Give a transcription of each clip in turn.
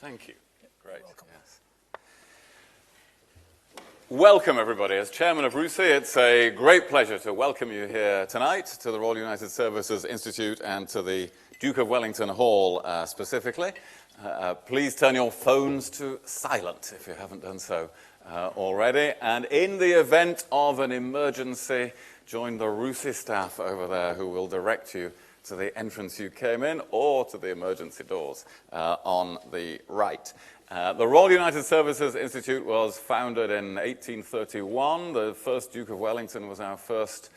Thank you. Great. Yes. Welcome, everybody. As chairman of RUSI, it's a great pleasure to welcome you here tonight to the Royal United Services Institute and to the Duke of Wellington Hall specifically. Please turn your phones to silent if you haven't done so already. And in the event of an emergency, join the RUSI staff over there who will direct you to the entrance you came in or to the emergency doors on the right. The Royal United Services Institute was founded in 1831. The first Duke of Wellington was our first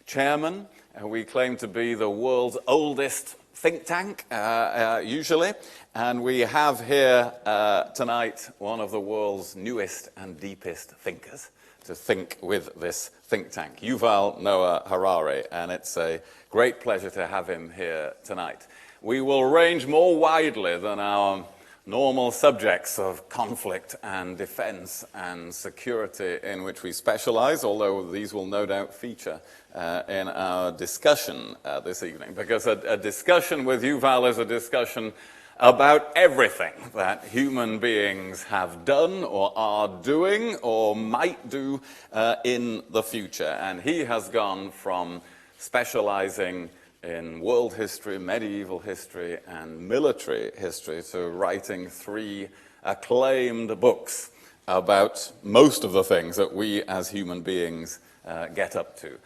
chairman. We claim to be the world's oldest think tank, usually. And we have here tonight one of the world's newest and deepest thinkers to think with this think tank, Yuval Noah Harari, and it's a great pleasure to have him here tonight. We will range more widely than our normal subjects of conflict and defense and security in which we specialize, although these will no doubt feature in our discussion this evening, because a discussion with Yuval is a discussion about everything that human beings have done or are doing or might do in the future. And he has gone from specializing in world history, medieval history, and military history to writing 3 acclaimed books about most of the things that we as human beings get up to.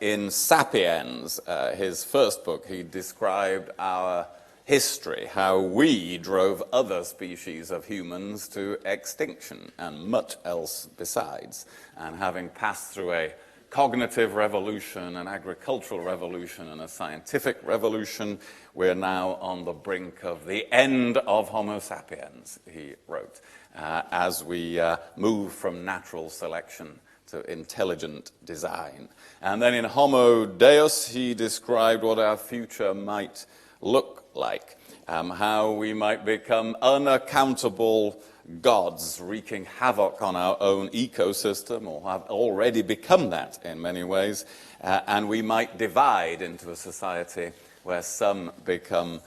In Sapiens, his first book, he described our history, how we drove other species of humans to extinction and much else besides. And having passed through a cognitive revolution, an agricultural revolution, and a scientific revolution, we're now on the brink of the end of Homo sapiens, he wrote, as we move from natural selection to intelligent design. And then in Homo Deus, he described what our future might look like, how we might become unaccountable gods wreaking havoc on our own ecosystem, or have already become that in many ways, and we might divide into a society where some become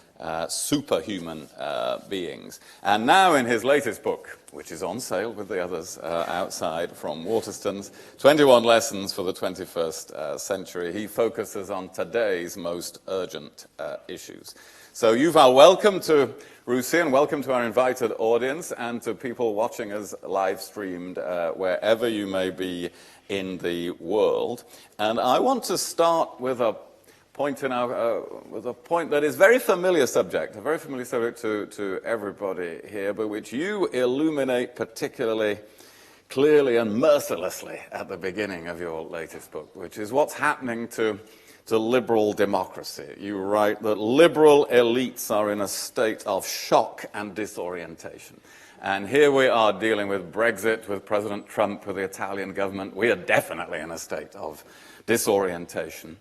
superhuman beings. And now in his latest book, which is on sale with the others outside from Waterstones, 21 Lessons for the 21st Century, he focuses on today's most urgent issues. So Yuval, welcome to RUSI and welcome to our invited audience and to people watching us live streamed wherever you may be in the world. And I want to start with a point that is very familiar subject, a very familiar subject to everybody here, but which you illuminate particularly clearly and mercilessly at the beginning of your latest book, which is what's happening to liberal democracy. You write that liberal elites are in a state of shock and disorientation. And here we are dealing with Brexit, with President Trump, with the Italian government. We are definitely in a state of disorientation.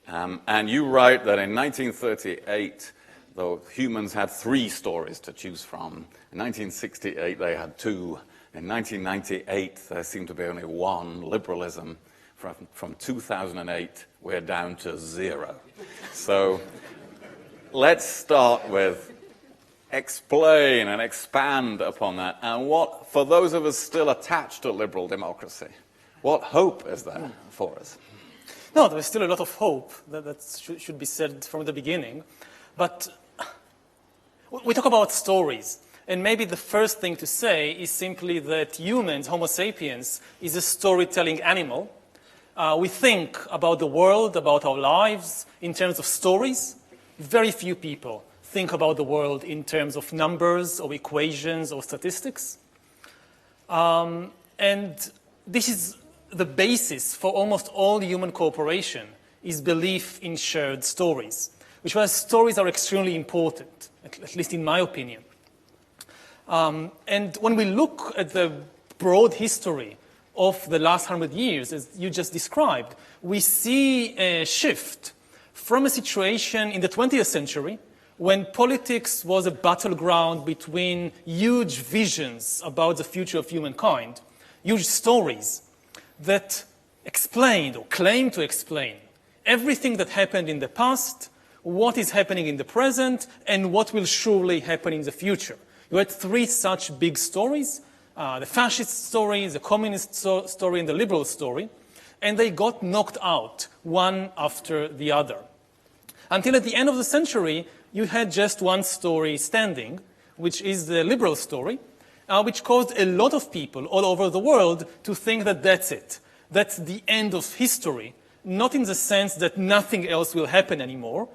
And you write that in 1938, though humans had 3 stories to choose from, in 1968 they had 2. In 1998 there seemed to be only 1, liberalism. From 2008, we're down to 0. So let's start with explain and expand upon that. And what, for those of us still attached to liberal democracy, what hope is there for us? No, there's still a lot of hope. That should be said from the beginning. But we talk about stories. And maybe the first thing to say is simply that humans, Homo sapiens, is a storytelling animal. We think about the world, about our lives, in terms of stories. Very few people think about the world in terms of numbers or equations or statistics. And this is the basis for almost all human cooperation, is belief in shared stories, which means stories are extremely important, at least in my opinion. And when we look at the broad history of the last 100 years, as you just described, we see a shift from a situation in the 20th century when politics was a battleground between huge visions about the future of humankind, huge stories that explained or claimed to explain everything that happened in the past, what is happening in the present, and what will surely happen in the future. You had three such big stories, the fascist story, the communist story, and the liberal story, and they got knocked out one after the other. Until at the end of the century, you had just one story standing, which is the liberal story, which caused a lot of people all over the world to think that that's it. That's the end of history, not in the sense that nothing else will happen anymore,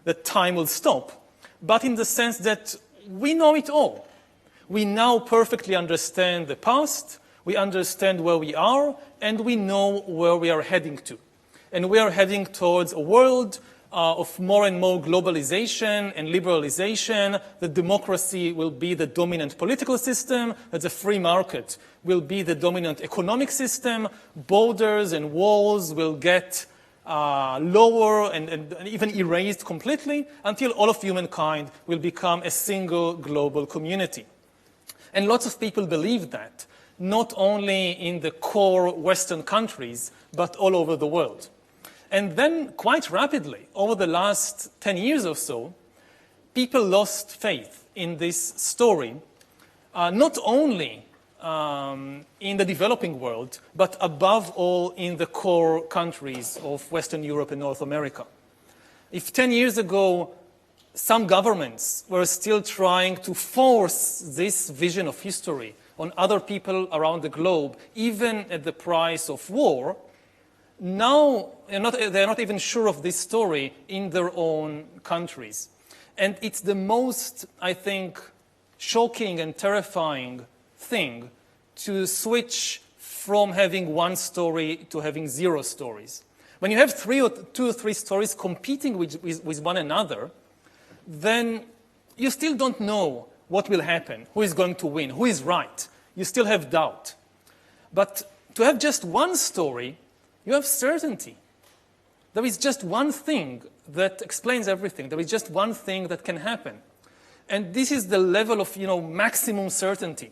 that time will stop, but in the sense that we know it all. We now perfectly understand the past, we understand where we are, and we know where we are heading to. And we are heading towards a world of more and more globalization and liberalization, that democracy will be the dominant political system, that the free market will be the dominant economic system, borders and walls will get lower and even erased completely until all of humankind will become a single global community. And lots of people believe that, not only in the core Western countries, but all over the world. And then quite rapidly, over the last 10 years or so, people lost faith in this story, not only in the developing world, but above all in the core countries of Western Europe and North America. If 10 years ago, some governments were still trying to force this vision of history on other people around the globe, even at the price of war, now they're not even sure of this story in their own countries. And it's the most, I think, shocking and terrifying thing to switch from having one story to having zero stories. When you have two or three stories competing with one another, then you still don't know what will happen, who is going to win, who is right. You still have doubt. But to have just one story, you have certainty. There is just one thing that explains everything. There is just one thing that can happen. And this is the level of, maximum certainty.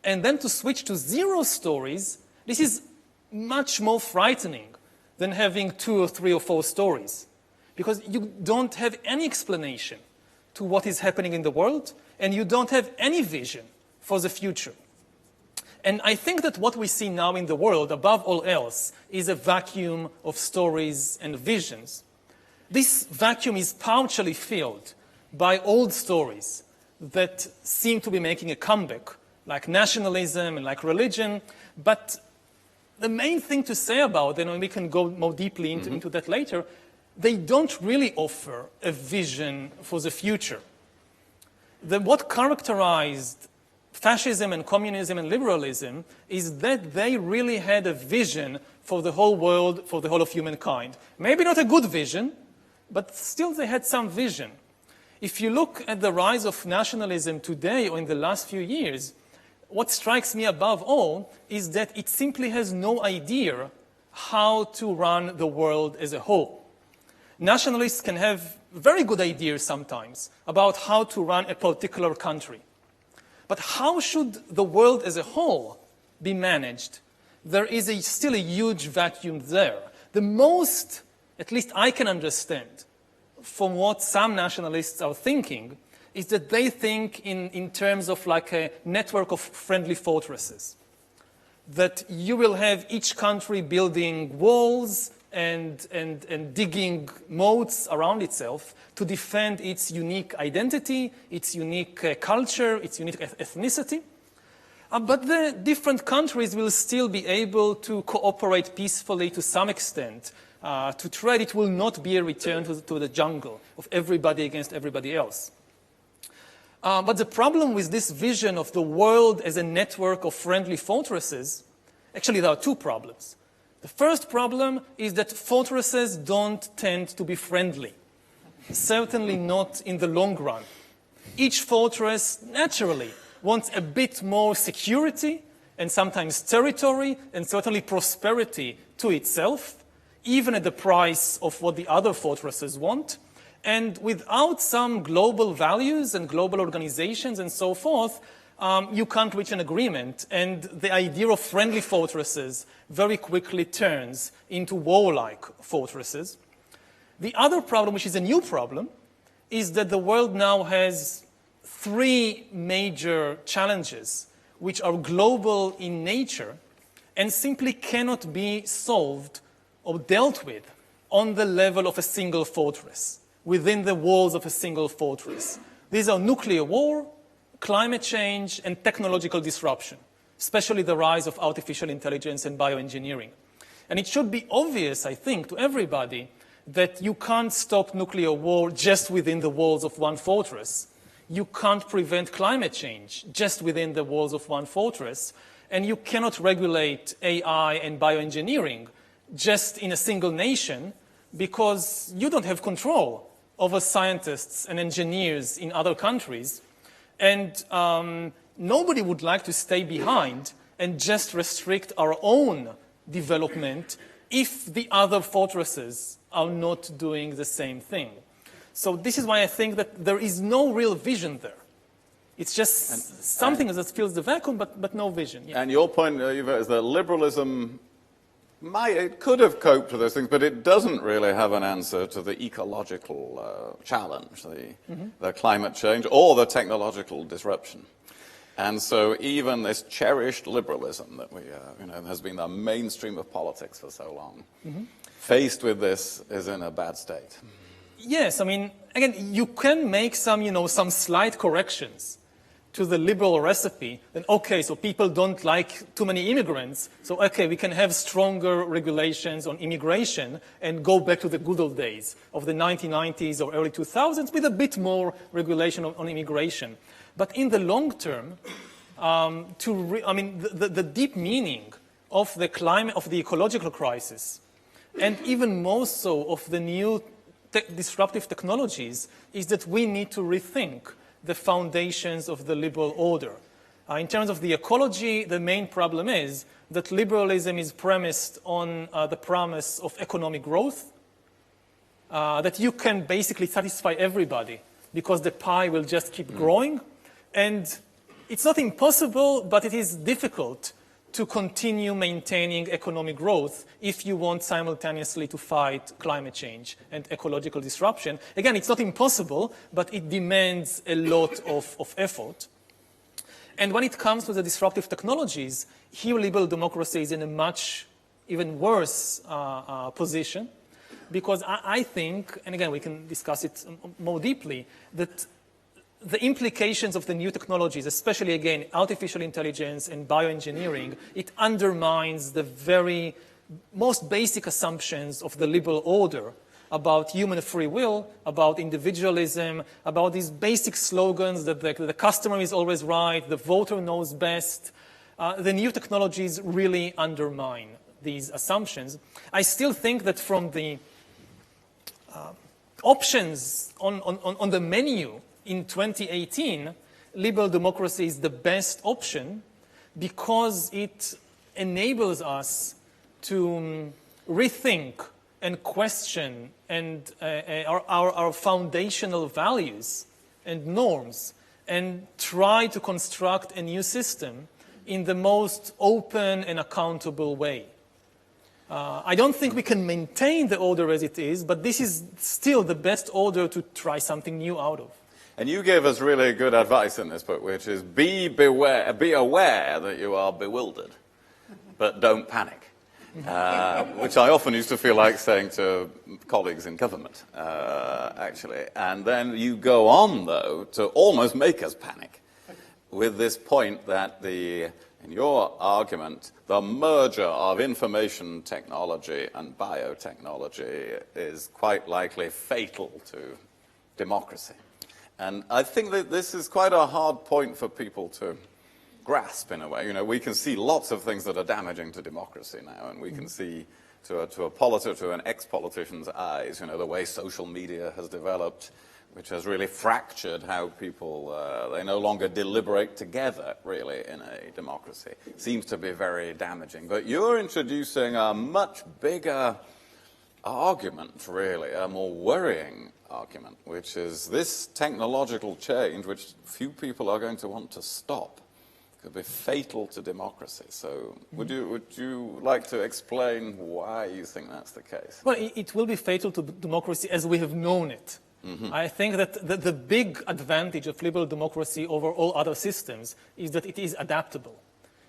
And then to switch to zero stories, this is much more frightening than having 2 or 3 or 4 stories. Because you don't have any explanation to what is happening in the world, and you don't have any vision for the future. And I think that what we see now in the world, above all else, is a vacuum of stories and visions. This vacuum is partially filled by old stories that seem to be making a comeback, like nationalism and like religion. But the main thing to say about them, and we can go more deeply into that later, they don't really offer a vision for the future. What characterized fascism and communism and liberalism is that they really had a vision for the whole world, for the whole of humankind. Maybe not a good vision, but still they had some vision. If you look at the rise of nationalism today or in the last few years, what strikes me above all is that it simply has no idea how to run the world as a whole. Nationalists can have very good ideas sometimes about how to run a particular country. But how should the world as a whole be managed? There is still a huge vacuum there. The most, at least I can understand, from what some nationalists are thinking, is that they think in terms of like a network of friendly fortresses. That you will have each country building walls and digging moats around itself to defend its unique identity, its unique culture, its unique ethnicity. But the different countries will still be able to cooperate peacefully to some extent. To trade, it will not be a return to the jungle of everybody against everybody else. But the problem with this vision of the world as a network of friendly fortresses, actually there are 2 problems. The first problem is that fortresses don't tend to be friendly, certainly not in the long run. Each fortress naturally wants a bit more security and sometimes territory and certainly prosperity to itself, even at the price of what the other fortresses want. And without some global values and global organizations and so forth, you can't reach an agreement. And the idea of friendly fortresses very quickly turns into warlike fortresses. The other problem, which is a new problem, is that the world now has three major challenges which are global in nature and simply cannot be solved or dealt with on the level of a single fortress, within the walls of a single fortress. These are nuclear war, climate change, and technological disruption, especially the rise of artificial intelligence and bioengineering. And it should be obvious, I think, to everybody that you can't stop nuclear war just within the walls of one fortress. You can't prevent climate change just within the walls of one fortress. And you cannot regulate AI and bioengineering just in a single nation because you don't have control over scientists and engineers in other countries. And nobody would like to stay behind and just restrict our own development if the other fortresses are not doing the same thing. So this is why I think that there is no real vision there. It's just something that fills the vacuum, but no vision. Yeah. And your point, Yuval, is that liberalism it could have coped with those things, but it doesn't really have an answer to the ecological challenge, the climate change, or the technological disruption. And so even this cherished liberalism that we, has been the mainstream of politics for so long, faced with this, is in a bad state. Yes, I mean, again, you can make some, some slight corrections to the liberal recipe, then okay, so people don't like too many immigrants, so okay, we can have stronger regulations on immigration and go back to the good old days of the 1990s or early 2000s with a bit more regulation on immigration. But in the long term, the deep meaning of the climate, of the ecological crisis, and even more so of the new disruptive technologies, is that we need to rethink the foundations of the liberal order. In terms of the ecology, the main problem is that liberalism is premised on the promise of economic growth, that you can basically satisfy everybody because the pie will just keep growing. And it's not impossible, but it is difficult to continue maintaining economic growth if you want simultaneously to fight climate change and ecological disruption. Again, it's not impossible, but it demands a lot of effort. And when it comes to the disruptive technologies, here liberal democracy is in a much even worse position, because I think, and again, we can discuss it more deeply, that the implications of the new technologies, especially, again, artificial intelligence and bioengineering, it undermines the very most basic assumptions of the liberal order about human free will, about individualism, about these basic slogans that the customer is always right, the voter knows best. The new technologies really undermine these assumptions. I still think that from the options on the menu in 2018, liberal democracy is the best option because it enables us to rethink and question and our foundational values and norms and try to construct a new system in the most open and accountable way. I don't think we can maintain the order as it is, but this is still the best order to try something new out of. And you gave us really good advice in this book, which is be aware that you are bewildered, but don't panic, which I often used to feel like saying to colleagues in government, actually. And then you go on, though, to almost make us panic with this point that in your argument, the merger of information technology and biotechnology is quite likely fatal to democracy. And I think that this is quite a hard point for people to grasp in a way. We can see lots of things that are damaging to democracy now, and we can see to an ex-politician's eyes, the way social media has developed, which has really fractured how people, they no longer deliberate together, really, in a democracy. Seems to be very damaging. But you're introducing a much bigger argument, really, a more worrying argument, which is this technological change, which few people are going to want to stop, could be fatal to democracy. So would you like to explain why you think that's the case? Well, it will be fatal to democracy as we have known it I think that the big advantage of liberal democracy over all other systems is that it is adaptable.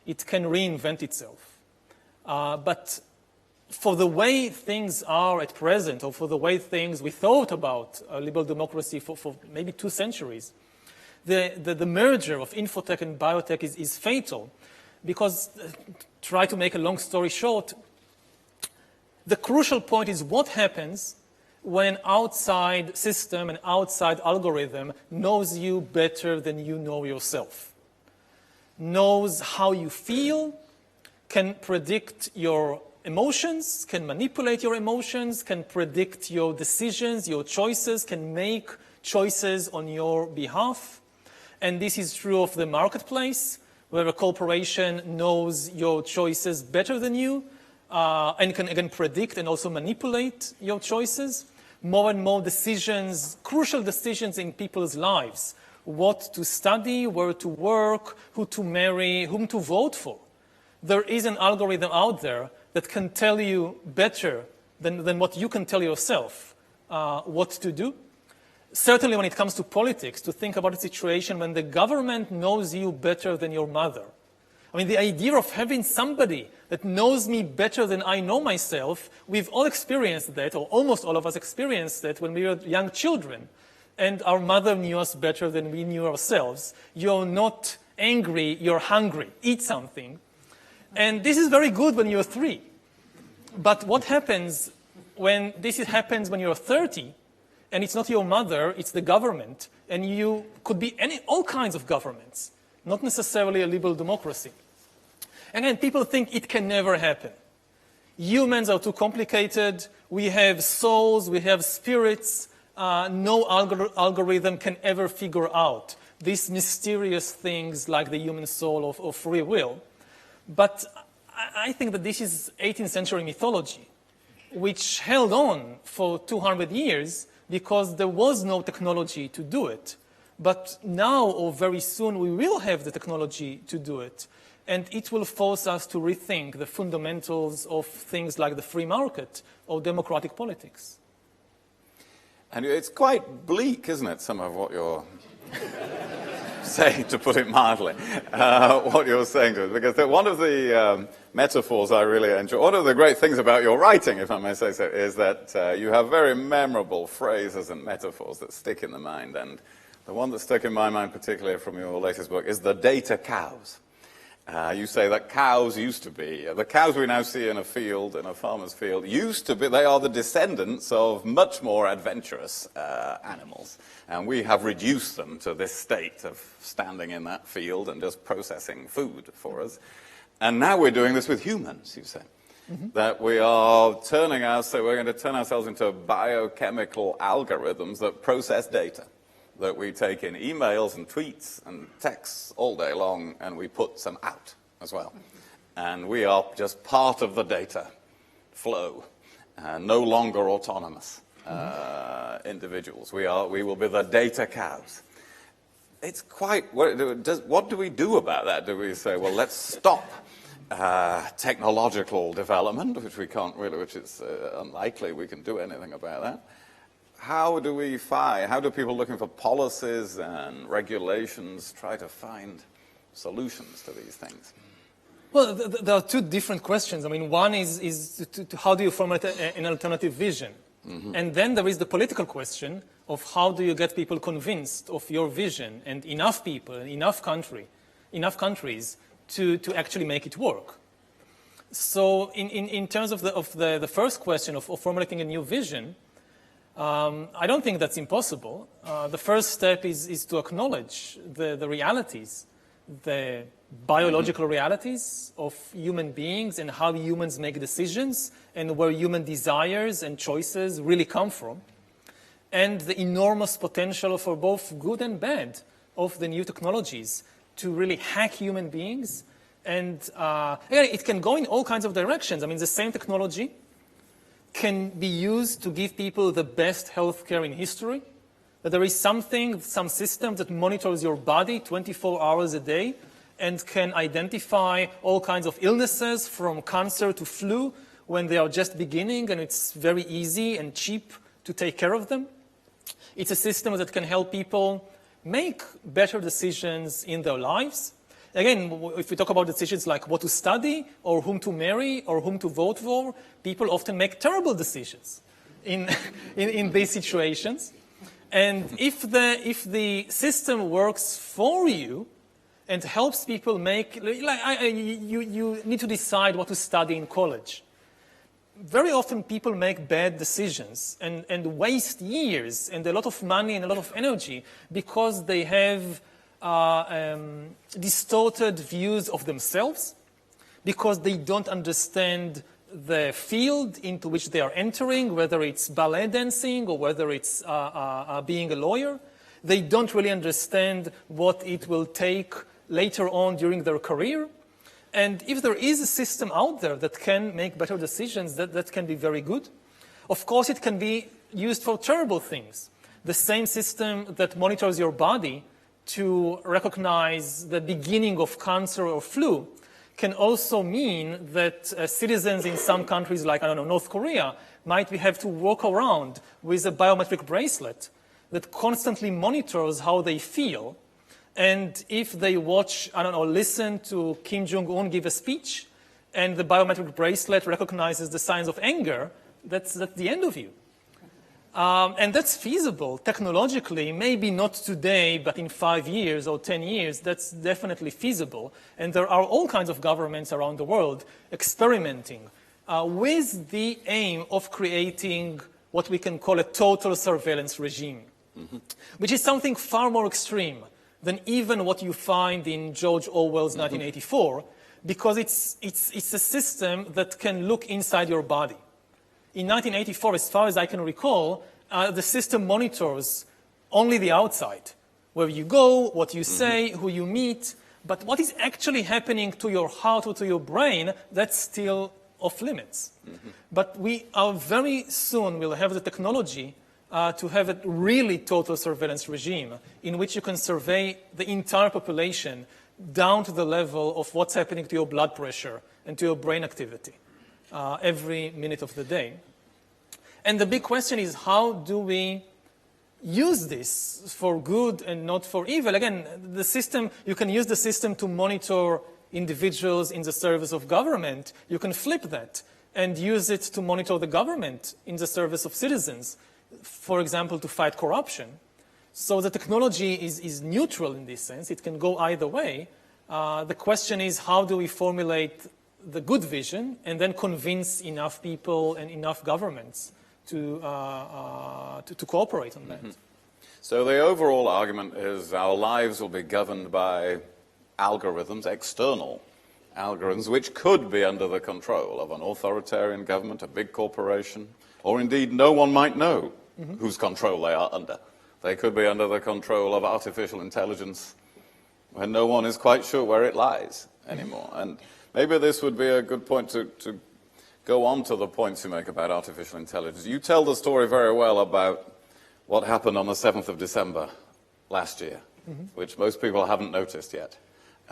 It can reinvent itself. But for the way things are at present, or for the way things we thought about liberal democracy for maybe 2 centuries, the merger of infotech and biotech is fatal because, try to make a long story short, the crucial point is what happens when an outside system, an outside algorithm knows you better than you know yourself, knows how you feel, can predict your emotions, can manipulate your emotions, can predict your decisions, your choices, can make choices on your behalf. And this is true of the marketplace, where a corporation knows your choices better than you and can again predict and also manipulate your choices. More and more decisions, crucial decisions in people's lives, what to study, where to work, who to marry, whom to vote for. There is an algorithm out there that can tell you better than what you can tell yourself what to do. Certainly when it comes to politics, to think about a situation when the government knows you better than your mother. I mean, the idea of having somebody that knows me better than I know myself, we've all experienced that, or almost all of us experienced that when we were young children, and our mother knew us better than we knew ourselves. You're not angry, you're hungry, eat something. And this is very good when you're 3. But what happens when happens when you're 30, and it's not your mother, it's the government, and you could be all kinds of governments, not necessarily a liberal democracy. Again, people think it can never happen. Humans are too complicated. We have souls, we have spirits. No algorithm can ever figure out these mysterious things like the human soul or free will. But I think that this is 18th century mythology, which held on for 200 years because there was no technology to do it. But now, or very soon, we will have the technology to do it. And it will force us to rethink the fundamentals of things like the free market or democratic politics. And it's quite bleak, isn't it, some of what you're saying, to put it mildly, what you're saying to us. Because one of the metaphors I really enjoy, one of the great things about your writing, if I may say so, is that you have very memorable phrases and metaphors that stick in the mind. And the one that stuck in my mind, particularly from your latest book, is the data cows. You say that cows used to be, the cows we now see in a field, in a farmer's field, used to be, they are the descendants of much more adventurous animals. And we have reduced them to this state of standing in that field and just processing food for us. And now we're doing this with humans, you say. Mm-hmm. That we are we're going to turn ourselves into biochemical algorithms that process data. That we take in emails and tweets and texts all day long, and we put some out as well. And we are just part of the data flow, no longer autonomous individuals. We will be the data cows. It's quite, what do we do about that? Do we say, well, let's stop technological development, which is unlikely we can do anything about that? How do people looking for policies and regulations try to find solutions to these things? Well, there are 2 different questions. I mean, one is how do you formulate an alternative vision? Mm-hmm. And then there is the political question of how do you get people convinced of your vision, and enough people, enough countries to actually make it work. So in terms of the first question of formulating a new vision, I don't think that's impossible. The first step is to acknowledge the realities, the biological realities of human beings and how humans make decisions and where human desires and choices really come from, and the enormous potential for both good and bad of the new technologies to really hack human beings. And it can go in all kinds of directions. I mean, the same technology can be used to give people the best healthcare in history. That there is some system that monitors your body 24 hours a day and can identify all kinds of illnesses from cancer to flu when they are just beginning, and it's very easy and cheap to take care of them. It's a system that can help people make better decisions in their lives. Again, if we talk about decisions like what to study or whom to marry or whom to vote for, people often make terrible decisions in these situations. And if the system works for you and helps people make, you need to decide what to study in college. Very often people make bad decisions and waste years and a lot of money and a lot of energy because they have distorted views of themselves, because they don't understand the field into which they are entering, whether it's ballet dancing or whether it's being a lawyer. They don't really understand what it will take later on during their career. And if there is a system out there that can make better decisions, that can be very good. Of course, it can be used for terrible things. The same system that monitors your body to recognize the beginning of cancer or flu can also mean that citizens in some countries like, I don't know, North Korea might have to walk around with a biometric bracelet that constantly monitors how they feel. And if they watch, I don't know, listen to Kim Jong-un give a speech and the biometric bracelet recognizes the signs of anger, that's the end of you. And that's feasible technologically, maybe not today, but in 5 years or 10 years, that's definitely feasible. And there are all kinds of governments around the world experimenting with the aim of creating what we can call a total surveillance regime, which is something far more extreme than even what you find in George Orwell's 1984, because it's a system that can look inside your body. In 1984, as far as I can recall, the system monitors only the outside, where you go, what you say, who you meet, but what is actually happening to your heart or to your brain, that's still off limits. But we are very soon will have the technology to have a really total surveillance regime in which you can survey the entire population down to the level of what's happening to your blood pressure and to your brain activity every minute of the day. And the big question is, how do we use this for good and not for evil? Again, the system, you can use the system to monitor individuals in the service of government. You can flip that and use it to monitor the government in the service of citizens, for example, to fight corruption. So the technology is neutral in this sense. It can go either way. The question is, how do we formulate the good vision and then convince enough people and enough governments to cooperate on that? So the overall argument is our lives will be governed by algorithms, external algorithms, which could be under the control of an authoritarian government, a big corporation, or indeed no one might know whose control they are under. They could be under the control of artificial intelligence when no one is quite sure where it lies anymore. And maybe this would be a good point to go on to the points you make about artificial intelligence. You tell the story very well about what happened on the 7th of December last year, which most people haven't noticed yet.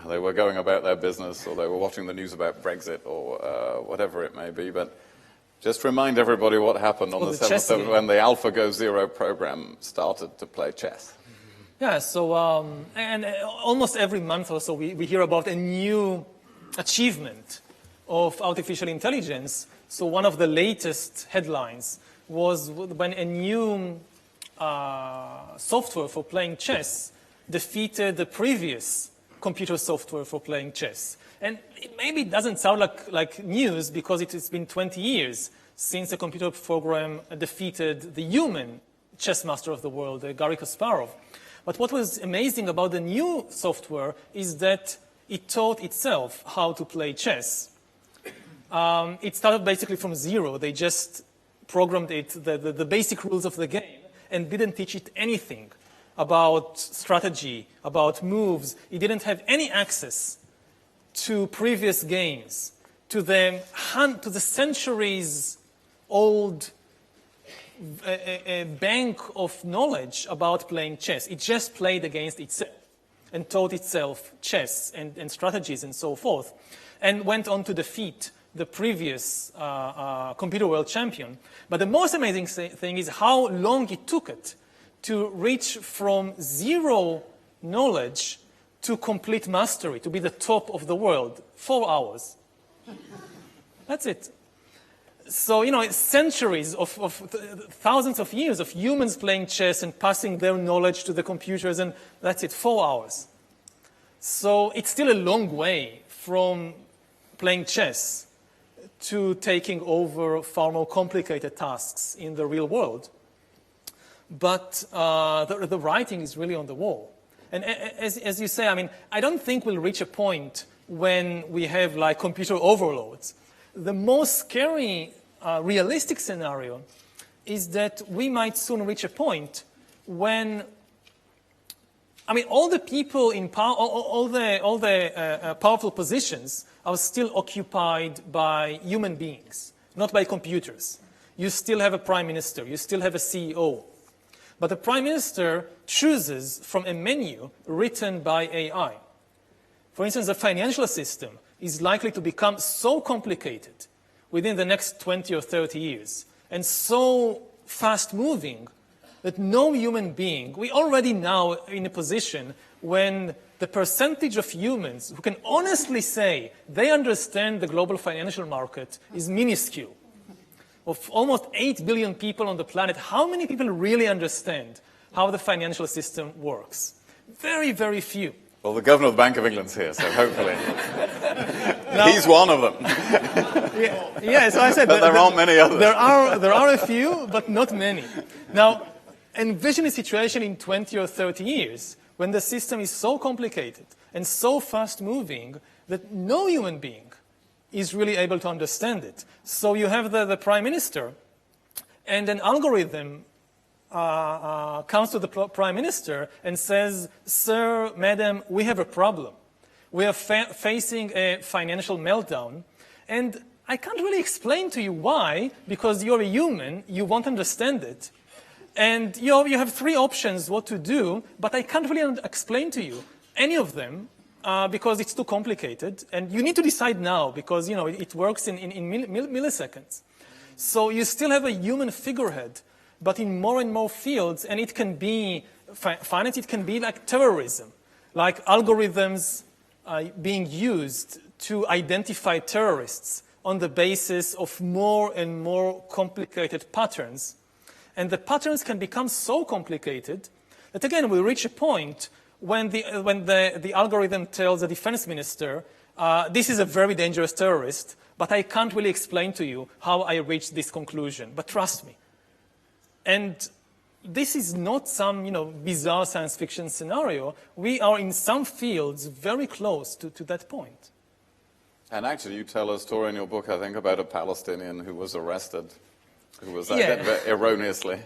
They were going about their business, or they were watching the news about Brexit, or whatever it may be. But just remind everybody what happened on the 7th when the AlphaGo Zero program started to play chess. Yeah, so and almost every month or so we hear about a new achievement of artificial intelligence. So one of the latest headlines was when a new software for playing chess defeated the previous computer software for playing chess. And it maybe doesn't sound like news because it has been 20 years since a computer program defeated the human chess master of the world, Garry Kasparov. But what was amazing about the new software is that it taught itself how to play chess. It started basically from zero. They just programmed it, the basic rules of the game, and didn't teach it anything about strategy, about moves. It didn't have any access to previous games, to the centuries-old bank of knowledge about playing chess. It just played against itself and taught itself chess and strategies and so forth, and went on to defeat the previous computer world champion. But the most amazing thing is how long it took it to reach from zero knowledge to complete mastery, to be the top of the world. 4 hours. That's it. So, it's centuries of thousands of years of humans playing chess and passing their knowledge to the computers, and that's it, 4 hours. So it's still a long way from playing chess to taking over far more complicated tasks in the real world. But the writing is really on the wall. And as you say, I don't think we'll reach a point when we have like computer overloads. The most scary realistic scenario is that we might soon reach a point when all the people in power, all the powerful positions are still occupied by human beings, not by computers. You still have a prime minister, you still have a CEO. But the prime minister chooses from a menu written by AI. For instance, the financial system is likely to become so complicated within the next 20 or 30 years and so fast-moving that no human being, we already now in a position when the percentage of humans who can honestly say they understand the global financial market is minuscule. Of almost 8 billion people on the planet, how many people really understand how the financial system works? Very, very few. Well, the governor of the Bank of England's here, so hopefully he's one of them. So I said but there aren't many others. There are a few, but not many. Now, envision a situation in 20 or 30 years when the system is so complicated and so fast-moving that no human being is really able to understand it. So you have the prime minister, and an algorithm comes to the prime minister and says, "Sir, madam, we have a problem. We are facing a financial meltdown, and I can't really explain to you why, because you're a human, you won't understand it. And you have 3 options what to do, but I can't really explain to you any of them because it's too complicated. And you need to decide now because it works in milliseconds. So you still have a human figurehead, but in more and more fields, and it can be finance, it can be like terrorism, like algorithms being used to identify terrorists on the basis of more and more complicated patterns. And the patterns can become so complicated that, again, we reach a point when the algorithm tells the defense minister, this is a very dangerous terrorist, but I can't really explain to you how I reached this conclusion, but trust me. And this is not some bizarre science fiction scenario. We are in some fields very close to that point. And actually, you tell a story in your book, I think, about a Palestinian who was arrested, who was erroneously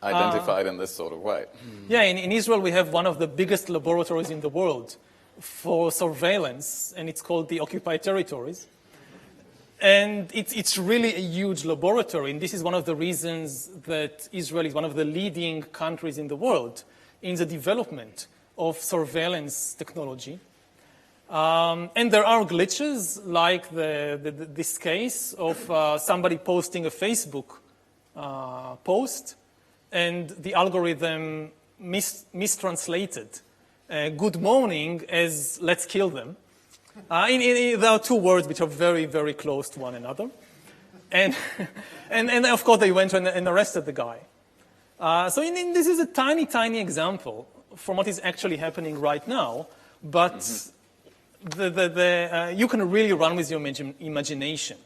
identified in this sort of way. Yeah, in Israel, we have one of the biggest laboratories in the world for surveillance, and it's called the Occupied Territories. And it's really a huge laboratory, and this is one of the reasons that Israel is one of the leading countries in the world in the development of surveillance technology. And there are glitches, like this case of somebody posting a Facebook post, and the algorithm mistranslated good morning as let's kill them. There are 2 words which are very, very close to one another. And of course, they went and arrested the guy. So this is a tiny, tiny example from what is actually happening right now. But you can really run with your imagination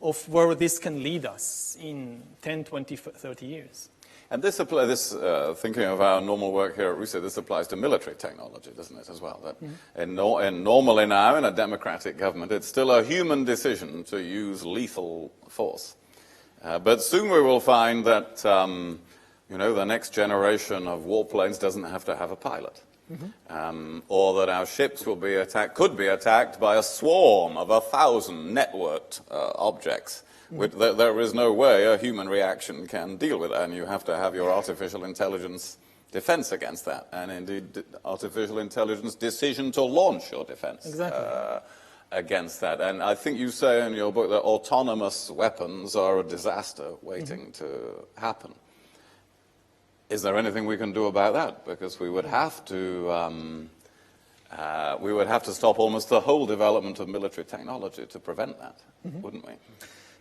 of where this can lead us in 10, 20, 30 years. And this thinking of our normal work here at RUSI, this applies to military technology, doesn't it, as well? That normally now, in a democratic government, it's still a human decision to use lethal force. But soon we will find that, the next generation of warplanes doesn't have to have a pilot. Or that our ships could be attacked by a swarm of 1,000 networked objects. There is no way a human reaction can deal with that, and you have to have your artificial intelligence defense against that, and indeed artificial intelligence decision to launch your defense against that. And I think you say in your book that autonomous weapons are a disaster waiting to happen. Is there anything we can do about that? Because we would have to stop almost the whole development of military technology to prevent that, wouldn't we?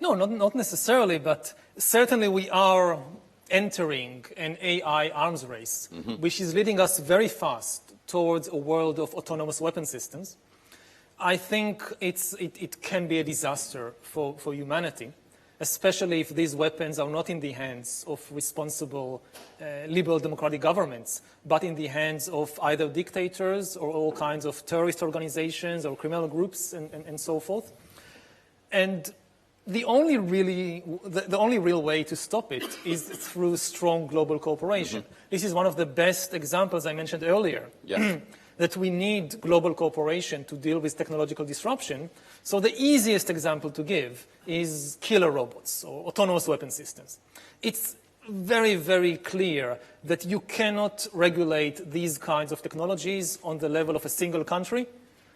No, not necessarily, but certainly we are entering an AI arms race, which is leading us very fast towards a world of autonomous weapon systems. I think it can be a disaster for humanity, especially if these weapons are not in the hands of responsible liberal democratic governments, but in the hands of either dictators or all kinds of terrorist organizations or criminal groups and so forth. And the only real way to stop it is through strong global cooperation. This is one of the best examples I mentioned earlier. Yes. That we need global cooperation to deal with technological disruption. So the easiest example to give is killer robots or autonomous weapon systems. It's very, very clear that you cannot regulate these kinds of technologies on the level of a single country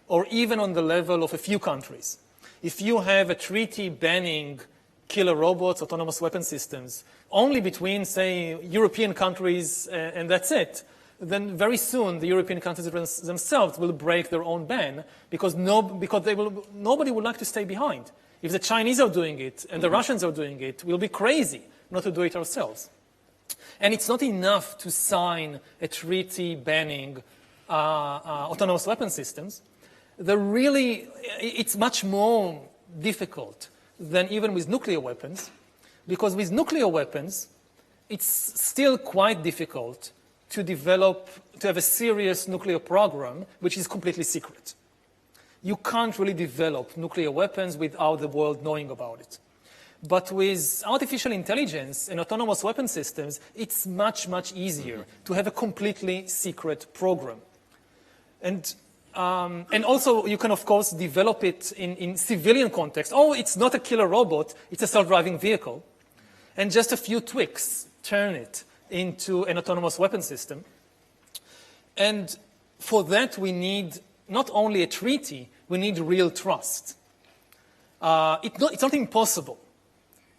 or even on the level of a few countries. If you have a treaty banning killer robots, autonomous weapon systems, only between, say, European countries and that's it, then very soon the European countries themselves will break their own ban because nobody would like to stay behind. If the Chinese are doing it and the Russians are doing it, we'll be crazy not to do it ourselves. And it's not enough to sign a treaty banning autonomous weapon systems. It's much more difficult than even with nuclear weapons, because with nuclear weapons, it's still quite difficult to have a serious nuclear program which is completely secret. You can't really develop nuclear weapons without the world knowing about it. But with artificial intelligence and autonomous weapon systems, it's much, much easier to have a completely secret program. And also, you can, of course, develop it in civilian context. Oh, it's not a killer robot, it's a self-driving vehicle. And just a few tweaks turn it into an autonomous weapon system. And for that, we need not only a treaty, we need real trust. It's not impossible.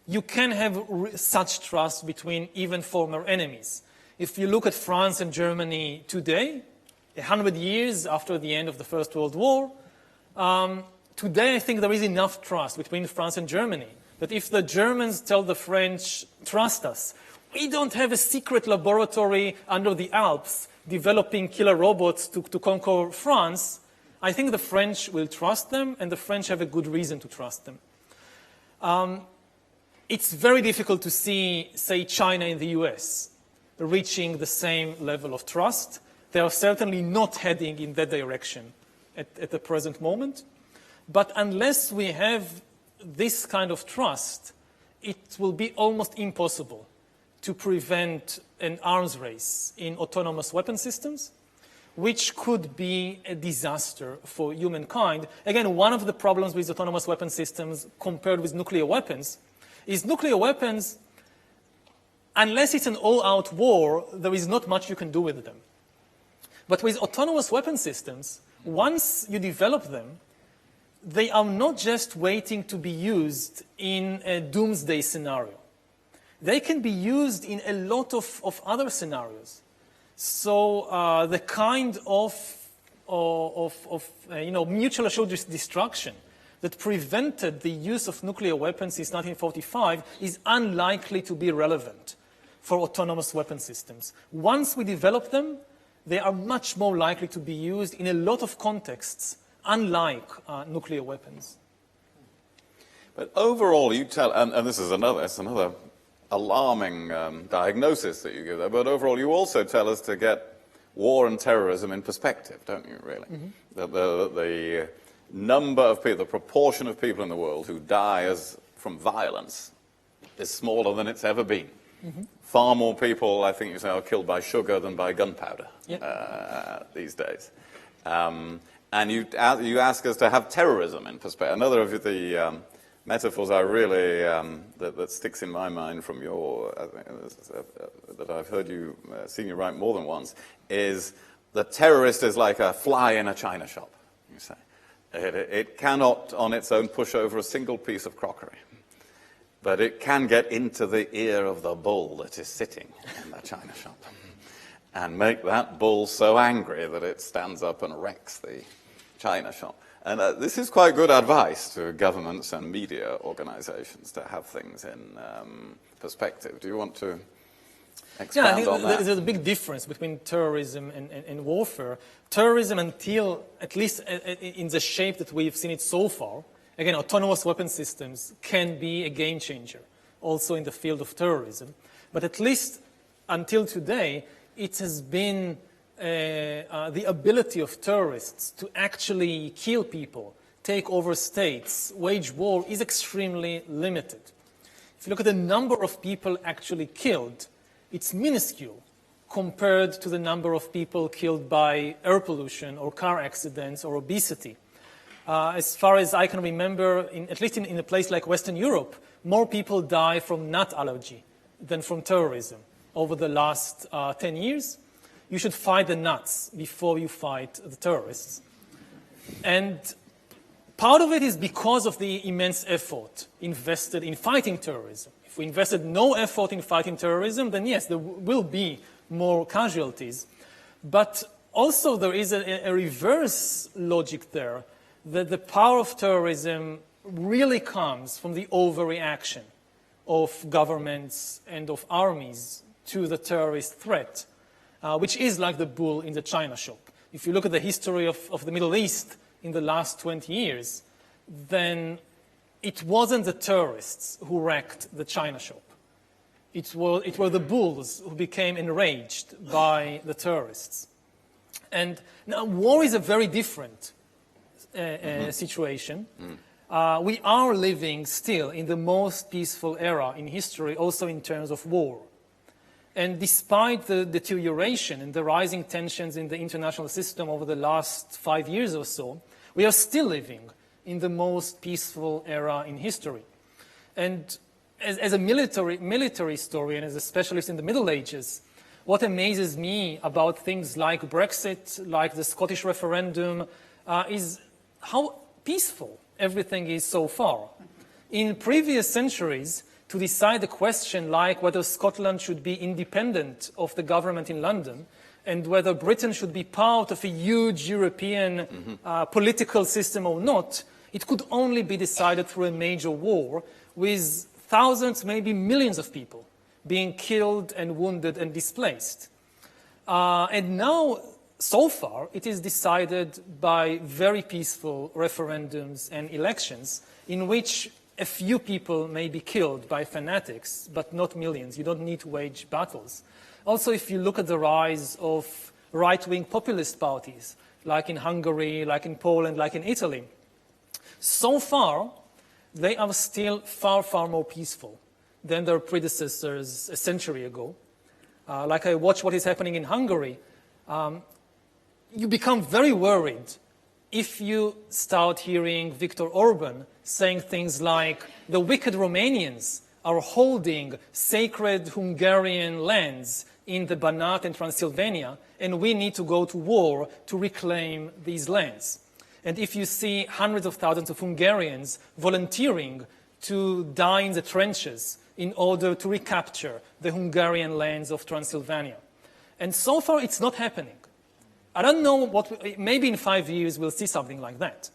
You can have such trust between even former enemies. If you look at France and Germany today, 100 years after the end of the First World War, today I think there is enough trust between France and Germany that if the Germans tell the French, trust us, we don't have a secret laboratory under the Alps developing killer robots to conquer France, I think the French will trust them, and the French have a good reason to trust them. It's very difficult to see, say, China and the US reaching the same level of trust. They are certainly not heading in that direction at the present moment. But unless we have this kind of trust, it will be almost impossible to prevent an arms race in autonomous weapon systems, which could be a disaster for humankind. Again, one of the problems with autonomous weapon systems compared with nuclear weapons is nuclear weapons, unless it's an all-out war, there is not much you can do with them. But with autonomous weapon systems, once you develop them, they are not just waiting to be used in a doomsday scenario. They can be used in a lot of other scenarios. So the kind of mutual assured destruction that prevented the use of nuclear weapons since 1945 is unlikely to be relevant for autonomous weapon systems. Once we develop them, they are much more likely to be used in a lot of contexts, unlike nuclear weapons. But overall, you tell, and this is another alarming diagnosis that you give there, but overall you also tell us to get war and terrorism in perspective, don't you, really? That the number of people, the proportion of people in the world who die from violence is smaller than it's ever been. Far more people, I think you say, are killed by sugar than by gunpowder these days. And you ask us to have terrorism in perspective. Another of the metaphors I really, that sticks in my mind from that I've heard you, seen you write more than once, is the terrorist is like a fly in a china shop, you say. It cannot on its own push over a single piece of crockery. but it can get into the ear of the bull that is sitting in the china shop and make that bull so angry that it stands up and wrecks the china shop. And this is quite good advice to governments and media organizations to have things in perspective. Do you want to expand I think on that? there's a big difference between terrorism and warfare. Terrorism, until, at least in the shape that we've seen it so far, again, autonomous weapon systems can be a game changer, also in the field of terrorism. But at least until today, it has been the ability of terrorists to actually kill people, take over states, wage war, is extremely limited. If you look at the number of people actually killed, it's minuscule compared to the number of people killed by air pollution or car accidents or obesity. As far as I can remember, at least in a place like Western Europe, more people die from nut allergy than from terrorism over the last 10 years. You should fight the nuts before you fight the terrorists. And part of it is because of the immense effort invested in fighting terrorism. If we invested no effort in fighting terrorism, then yes, there will be more casualties. But also there is a reverse logic there, that the power of terrorism really comes from the overreaction of governments and of armies to the terrorist threat, which is like the bull in the china shop. If you look at the history of the Middle East in the last 20 years, then it wasn't the terrorists who wrecked the china shop. It were the bulls who became enraged by the terrorists. And now war is a very different situation. We are living still in the most peaceful era in history, also in terms of war. And despite the deterioration and the rising tensions in the international system over the last 5 years or so, we are still living in the most peaceful era in history. And as a military historian, as a specialist in the Middle Ages, what amazes me about things like Brexit, like the Scottish referendum, is how peaceful everything is so far. In previous centuries, to decide a question like whether Scotland should be independent of the government in London and whether Britain should be part of a huge European political system or not, it could only be decided through a major war with thousands, maybe millions of people being killed and wounded and displaced. And now, so far, it is decided by very peaceful referendums and elections in which a few people may be killed by fanatics, but not millions. You don't need to wage battles. Also, if you look at the rise of right-wing populist parties, like in Hungary, like in Poland, like in Italy, so far, they are still far, far more peaceful than their predecessors a century ago. Like I watch what is happening in Hungary, you become very worried if you start hearing Viktor Orban saying things like, the wicked Romanians are holding sacred Hungarian lands in the Banat and Transylvania, and we need to go to war to reclaim these lands. And if you see hundreds of thousands of Hungarians volunteering to die in the trenches in order to recapture the Hungarian lands of Transylvania. And so far, it's not happening. I don't know what, maybe in 5 years we'll see something like that.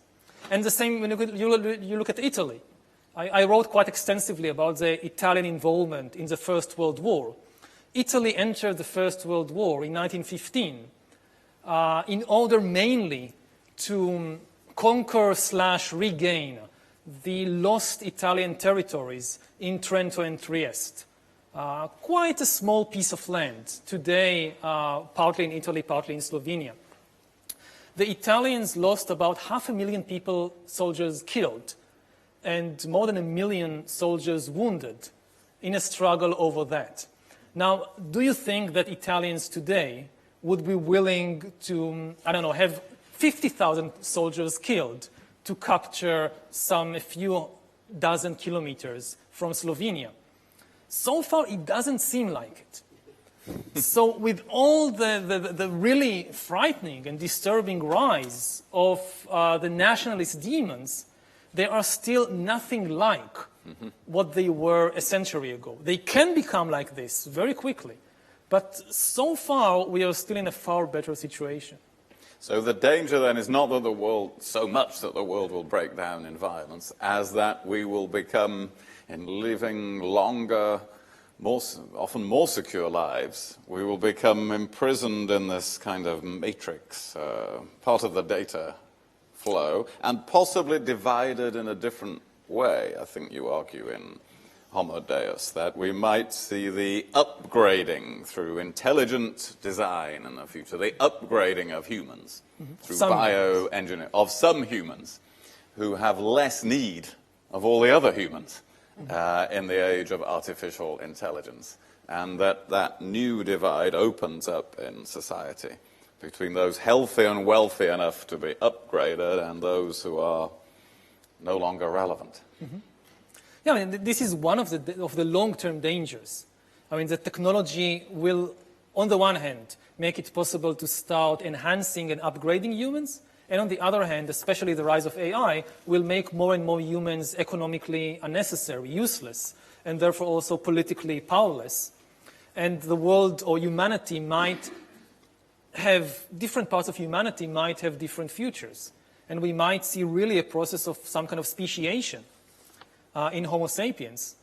And the same when you look at Italy. I wrote quite extensively about the Italian involvement in the First World War. Italy entered the First World War in 1915 in order mainly to conquer/regain the lost Italian territories in Trento and Trieste. Quite a small piece of land, today partly in Italy, partly in Slovenia. The Italians lost about 500,000 people, soldiers killed, and more than 1 million soldiers wounded in a struggle over that. Now, do you think that Italians today would be willing to, I don't know, have 50,000 soldiers killed to capture a few dozen kilometers from Slovenia? So far, it doesn't seem like it. So with all the really frightening and disturbing rise of the nationalist demons, they are still nothing like what they were a century ago. They can become like this very quickly, but so far we are still in a far better situation. So the danger then is not that the world, so much that the world will break down in violence, as that we will become, in living longer, often more secure lives, we will become imprisoned in this kind of matrix, part of the data flow, and possibly divided in a different way. I think you argue in Homo Deus that we might see the upgrading through intelligent design in the future, the upgrading of humans through bioengineering, of some humans who have less need of all the other humans in the age of artificial intelligence, and that new divide opens up in society between those healthy and wealthy enough to be upgraded and those who are no longer relevant. Yeah, I mean, this is one of the long-term dangers. I mean, the technology will, on the one hand, make it possible to start enhancing and upgrading humans, and on the other hand, especially the rise of AI, will make more and more humans economically unnecessary, useless, and therefore also politically powerless. And the world or humanity might have, different parts of humanity might have different futures. And we might see really a process of some kind of speciation in Homo sapiens.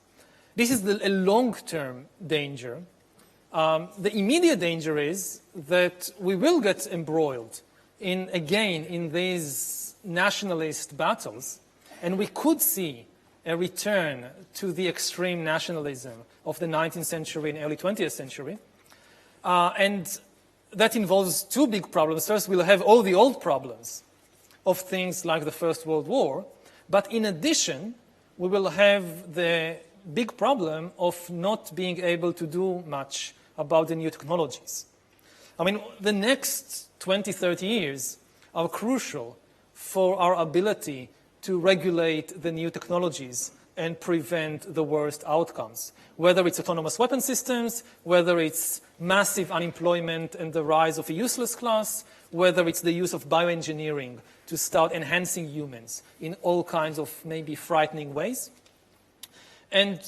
This is a long-term danger. The immediate danger is that we will get embroiled again in these nationalist battles, and we could see a return to the extreme nationalism of the 19th century and early 20th century. And that involves two big problems. First, we'll have all the old problems of things like the First World War, but in addition, we will have the big problem of not being able to do much about the new technologies. I mean, the next 20, 30 years are crucial for our ability to regulate the new technologies and prevent the worst outcomes, whether it's autonomous weapon systems, whether it's massive unemployment and the rise of a useless class, whether it's the use of bioengineering to start enhancing humans in all kinds of maybe frightening ways. And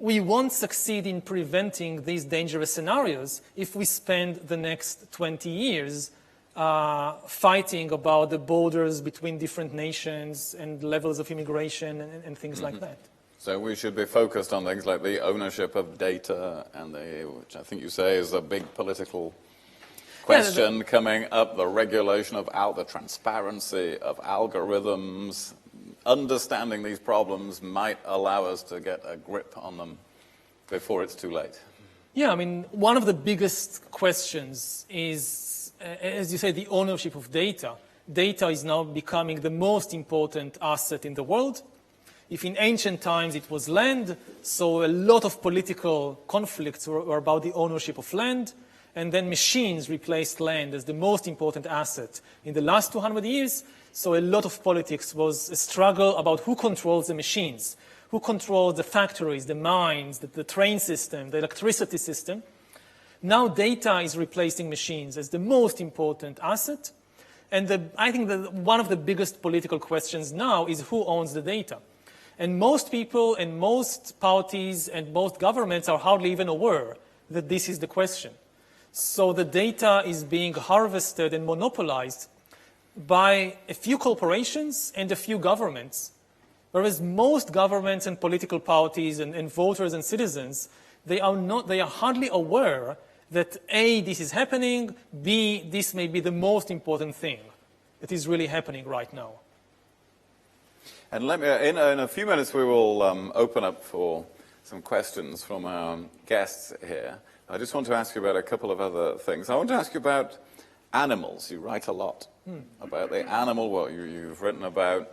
we won't succeed in preventing these dangerous scenarios if we spend the next 20 years fighting about the borders between different nations and levels of immigration and things like that. So we should be focused on things like the ownership of data, and which I think you say is a big political question coming up, the regulation of the transparency of algorithms. Understanding these problems might allow us to get a grip on them before it's too late. Yeah, I mean, one of the biggest questions is, as you say, the ownership of data. Data is now becoming the most important asset in the world. If in ancient times it was land, so a lot of political conflicts were about the ownership of land, and then machines replaced land as the most important asset. In the last 200 years, so a lot of politics was a struggle about who controls the machines, who controls the factories, the mines, the train system, the electricity system. Now data is replacing machines as the most important asset. And I think that one of the biggest political questions now is who owns the data. And most people and most parties and most governments are hardly even aware that this is the question. So the data is being harvested and monopolized by a few corporations and a few governments, whereas most governments and political parties and voters and citizens, they are hardly aware that A, this is happening, B, this may be the most important thing that is really happening right now. And let me, in a few minutes, we will open up for some questions from our guests here. I just want to ask you about a couple of other things. I want to ask you about animals. You write a lot about the animal world. You've written about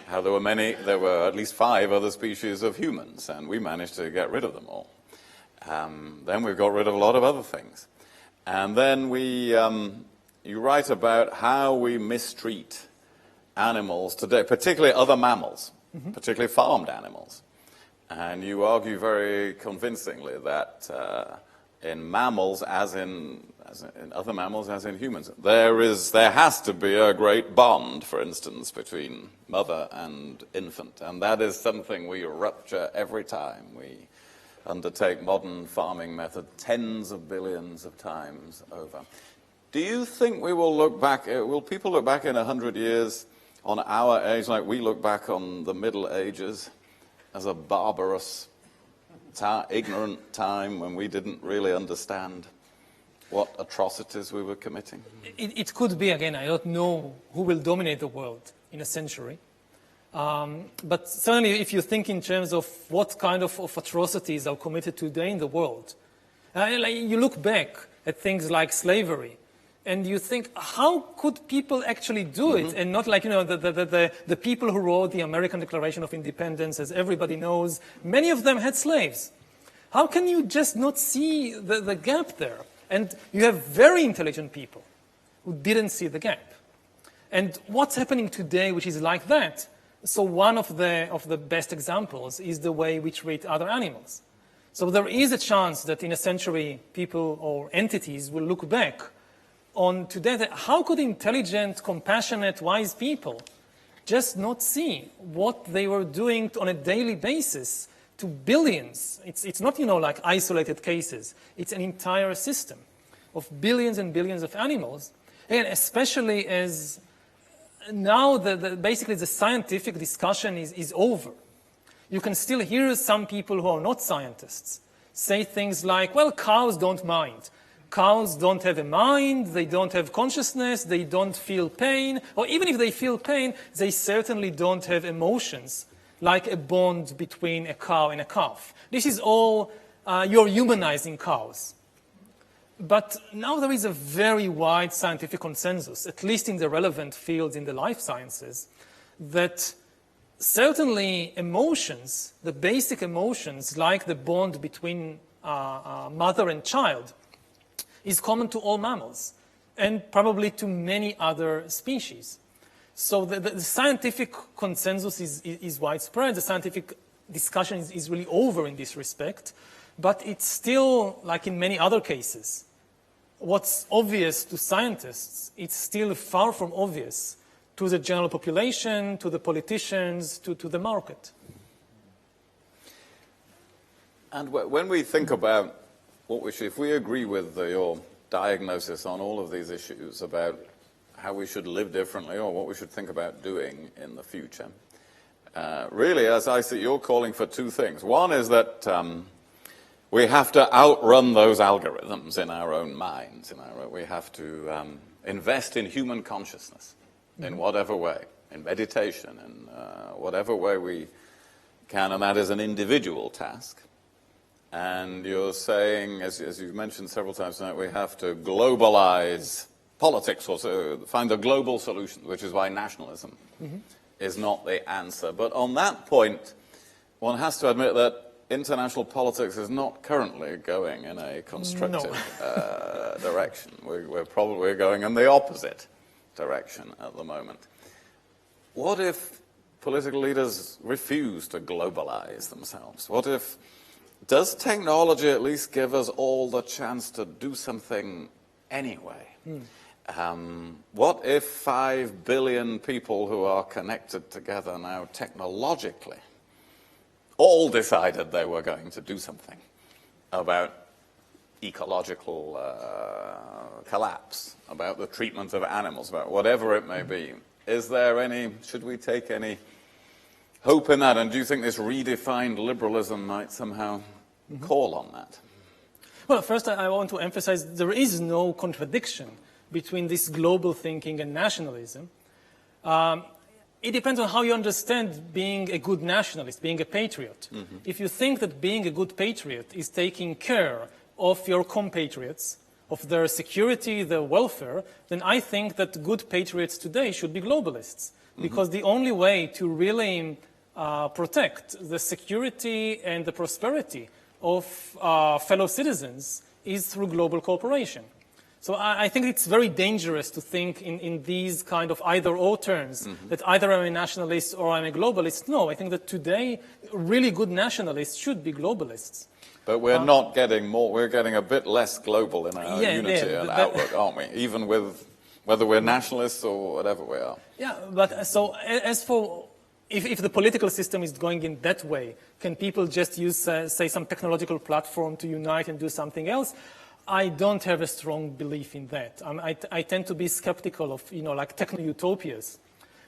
how there were at least 5 other species of humans, and we managed to get rid of them all. Then we've got rid of a lot of other things. And then you write about how we mistreat animals today, particularly other mammals, particularly farmed animals. And you argue very convincingly that in mammals, as in as in other mammals as in humans. There has to be a great bond, for instance, between mother and infant, and that is something we rupture every time we undertake modern farming method tens of billions of times over. Do you think we will look back, will people look back in 100 years on our age like we look back on the Middle Ages as a barbarous, ignorant time when we didn't really understand what atrocities we were committing? It could be, again, I don't know who will dominate the world in a century. But certainly if you think in terms of what kind of atrocities are committed today in the world, you look back at things like slavery, and you think, how could people actually do it? And not like, the people who wrote the American Declaration of Independence, as everybody knows, many of them had slaves. How can you just not see the gap there? And you have very intelligent people who didn't see the gap. And what's happening today, which is like that, so one of the best examples is the way we treat other animals. So there is a chance that in a century, people or entities will look back on today, that how could intelligent, compassionate, wise people just not see what they were doing on a daily basis to billions? It's not, like isolated cases. It's an entire system of billions and billions of animals. And especially as now basically the scientific discussion is over. You can still hear some people who are not scientists say things like, well, cows don't mind. Cows don't have a mind, they don't have consciousness, they don't feel pain, or even if they feel pain, they certainly don't have emotions, like a bond between a cow and a calf. This is all, you're humanizing cows. But now there is a very wide scientific consensus, at least in the relevant fields in the life sciences, that certainly emotions, the basic emotions, like the bond between mother and child, is common to all mammals and probably to many other species. So the scientific consensus is widespread. The scientific discussion is really over in this respect, but it's still, like in many other cases, what's obvious to scientists, it's still far from obvious to the general population, to the politicians, to the market. And when we think about what we should, if we agree with your diagnosis on all of these issues about how we should live differently or what we should think about doing in the future, really, as I see, you're calling for two things. One is that we have to outrun those algorithms in our own minds. We have to invest in human consciousness in whatever way, in meditation, in whatever way we can, and that is an individual task. And you're saying, as you've mentioned several times tonight, we have to globalize politics, or find a global solution, which is why nationalism is not the answer. But on that point, one has to admit that international politics is not currently going in a constructive direction. We're probably going in the opposite direction at the moment. What if political leaders refuse to globalize themselves? What if, does technology at least give us all the chance to do something anyway? What if 5 billion people who are connected together now technologically all decided they were going to do something about ecological collapse, about the treatment of animals, about whatever it may be? Is there any, should we take any hope in that? And do you think this redefined liberalism might somehow call on that? Well, first I want to emphasize there is no contradiction between this global thinking and nationalism. It depends on how you understand being a good nationalist, being a patriot. If you think that being a good patriot is taking care of your compatriots, of their security, their welfare, then I think that good patriots today should be globalists. Because the only way to really protect the security and the prosperity of fellow citizens is through global cooperation. So I think it's very dangerous to think in these kind of either-or terms, that either I'm a nationalist or I'm a globalist. No, I think that today really good nationalists should be globalists. But we're not getting more, we're getting a bit less global in our unity and outlook, aren't we? Even with whether we're nationalists or whatever we are. Yeah, but so as for, if the political system is going in that way, can people just use, say, some technological platform to unite and do something else? I don't have a strong belief in that. I tend to be skeptical of, like techno-utopias.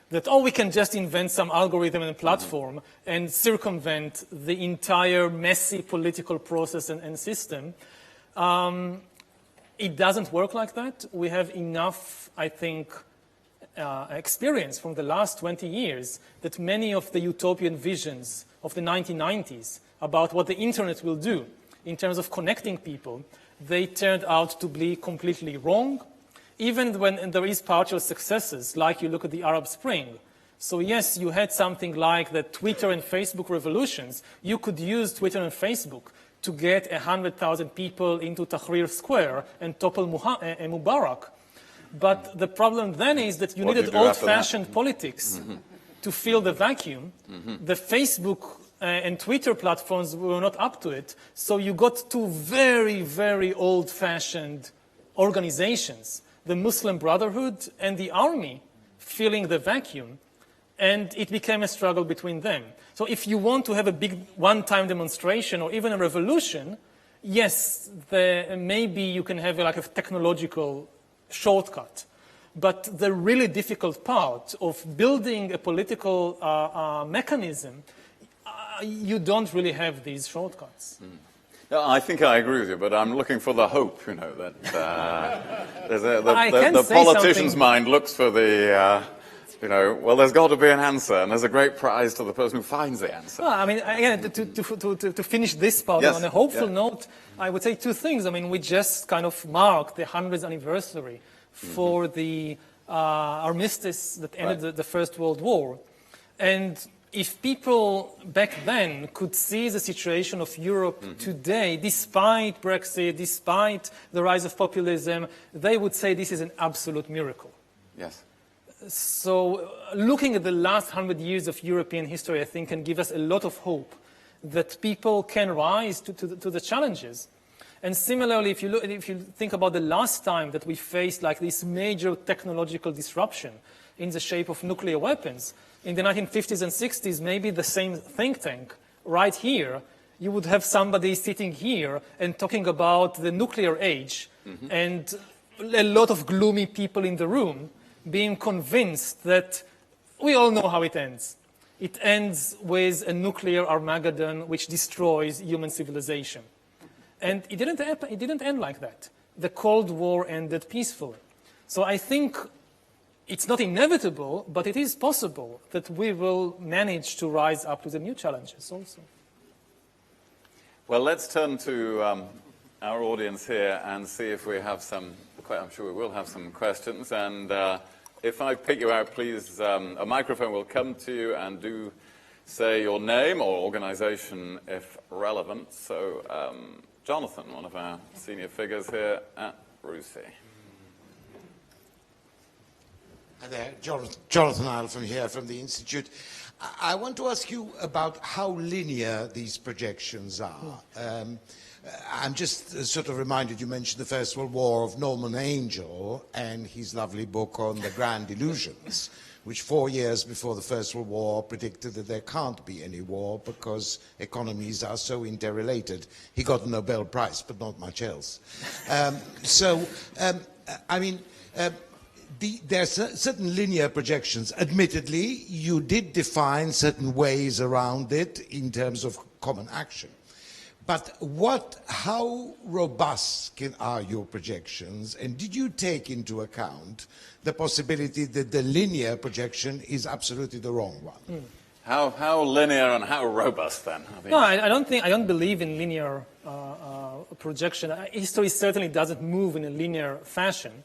That, we can just invent some algorithm and platform and circumvent the entire messy political process and system. It doesn't work like that. We have enough, I think, experience from the last 20 years that many of the utopian visions of the 1990s about what the internet will do in terms of connecting people, they turned out to be completely wrong. Even when there is partial successes, like you look at the Arab Spring. So yes, you had something like the Twitter and Facebook revolutions. You could use Twitter and Facebook to get 100,000 people into Tahrir Square and topple Mubarak. But the problem then is that you needed old-fashioned politics to fill the vacuum. The Facebook and Twitter platforms were not up to it. So you got two very, very old-fashioned organizations, the Muslim Brotherhood and the army, filling the vacuum, and it became a struggle between them. So if you want to have a big one-time demonstration or even a revolution, yes, maybe you can have like a technological shortcut. But the really difficult part of building a political mechanism, you don't really have these shortcuts. Yeah, I think I agree with you, but I'm looking for the hope, that the politician's mind looks for the, well, there's got to be an answer, and there's a great prize to the person who finds the answer. Well, I mean, again, to finish this part on a hopeful note, I would say two things. I mean, we just kind of marked the 100th anniversary for the armistice that ended the First World War. And if people back then could see the situation of Europe today, despite Brexit, despite the rise of populism, they would say this is an absolute miracle. Yes. So looking at the last 100 years of European history, I think, can give us a lot of hope that people can rise to the challenges. And similarly, if you think about the last time that we faced like this major technological disruption in the shape of nuclear weapons, in the 1950s and 60s, maybe the same think tank right here, you would have somebody sitting here and talking about the nuclear age, and a lot of gloomy people in the room being convinced that we all know how it ends. It ends with a nuclear Armageddon which destroys human civilization. And it didn't end like that. The Cold War ended peacefully. So I think it's not inevitable, but it is possible that we will manage to rise up to the new challenges also. Well, let's turn to our audience here and see if we have some, I'm sure we will have some questions. And if I pick you out, please, a microphone will come to you, and do say your name or organization if relevant. So, Jonathan, one of our senior figures here at RUSI. Hi there, Jonathan Isle from the Institute. I want to ask you about how linear these projections are. I'm just sort of reminded, you mentioned the First World War, of Norman Angell and his lovely book on the Grand Illusions, which 4 years before the First World War predicted that there can't be any war because economies are so interrelated. He got a Nobel Prize, but not much else. There are certain linear projections. Admittedly, you did define certain ways around it in terms of common action. But how robust are your projections, and did you take into account the possibility that the linear projection is absolutely the wrong one? How linear and how robust then? No, I don't believe in linear projection. History certainly doesn't move in a linear fashion.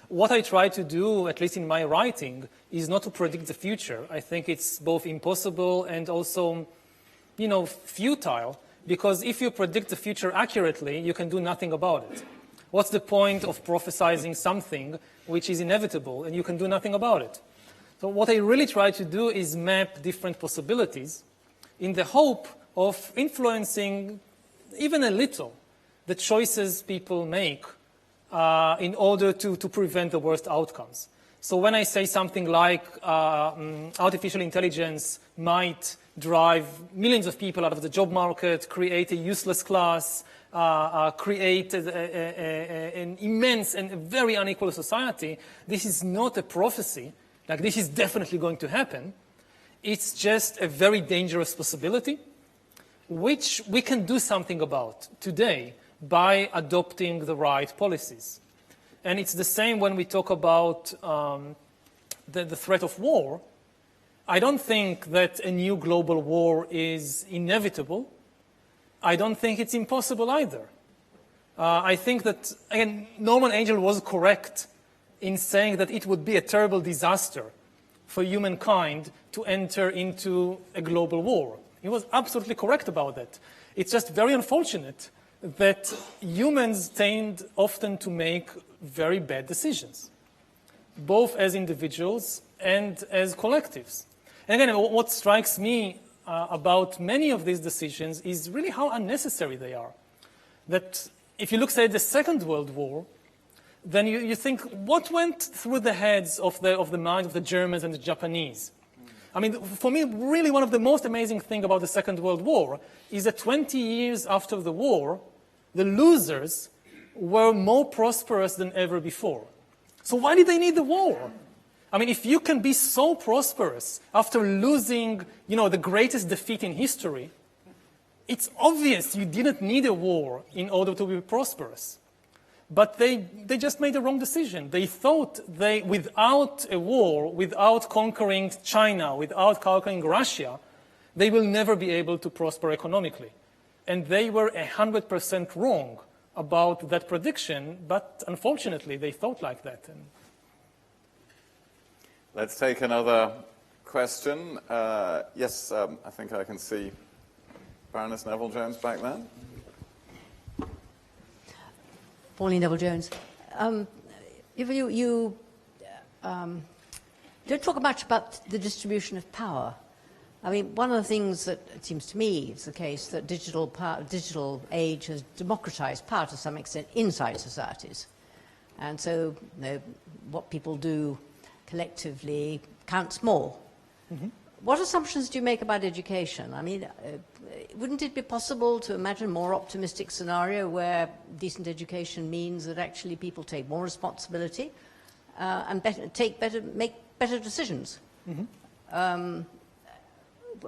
What I try to do, at least in my writing, is not to predict the future. I think it's both impossible and also, futile. Because if you predict the future accurately, you can do nothing about it. What's the point of prophesizing something which is inevitable and you can do nothing about it? So what I really try to do is map different possibilities in the hope of influencing even a little, the choices people make in order to prevent the worst outcomes. So when I say something like artificial intelligence might drive millions of people out of the job market, create a useless class, create an immense and very unequal society, this is not a prophecy, like this is definitely going to happen. It's just a very dangerous possibility, which we can do something about today by adopting the right policies. And it's the same when we talk about the threat of war. I don't think that a new global war is inevitable. I don't think it's impossible either. I think that, again, Norman Angell was correct in saying that it would be a terrible disaster for humankind to enter into a global war. He was absolutely correct about that. It's just very unfortunate that humans tend often to make very bad decisions, both as individuals and as collectives. And again, what strikes me about many of these decisions is really how unnecessary they are. That if you look, say, at the Second World War, then you think, what went through the heads of the minds of the Germans and the Japanese? I mean, for me, really one of the most amazing things about the Second World War is that 20 years after the war, the losers were more prosperous than ever before. So why did they need the war? I mean, if you can be so prosperous after losing, the greatest defeat in history, it's obvious you didn't need a war in order to be prosperous. But they just made the wrong decision. They thought without a war, without conquering China, without conquering Russia, they will never be able to prosper economically. And they were 100% wrong about that prediction, but unfortunately they thought like that. Let's take another question. Yes, I think I can see Baroness Neville-Jones back there. Pauline Neville-Jones. You don't talk much about the distribution of power. I mean, one of the things that it seems to me is the case that digital age has democratized power to some extent inside societies. And so what people do collectively counts more. Mm-hmm. What assumptions do you make about education? I mean, wouldn't it be possible to imagine a more optimistic scenario where decent education means that actually people take more responsibility and make better decisions? Mm-hmm.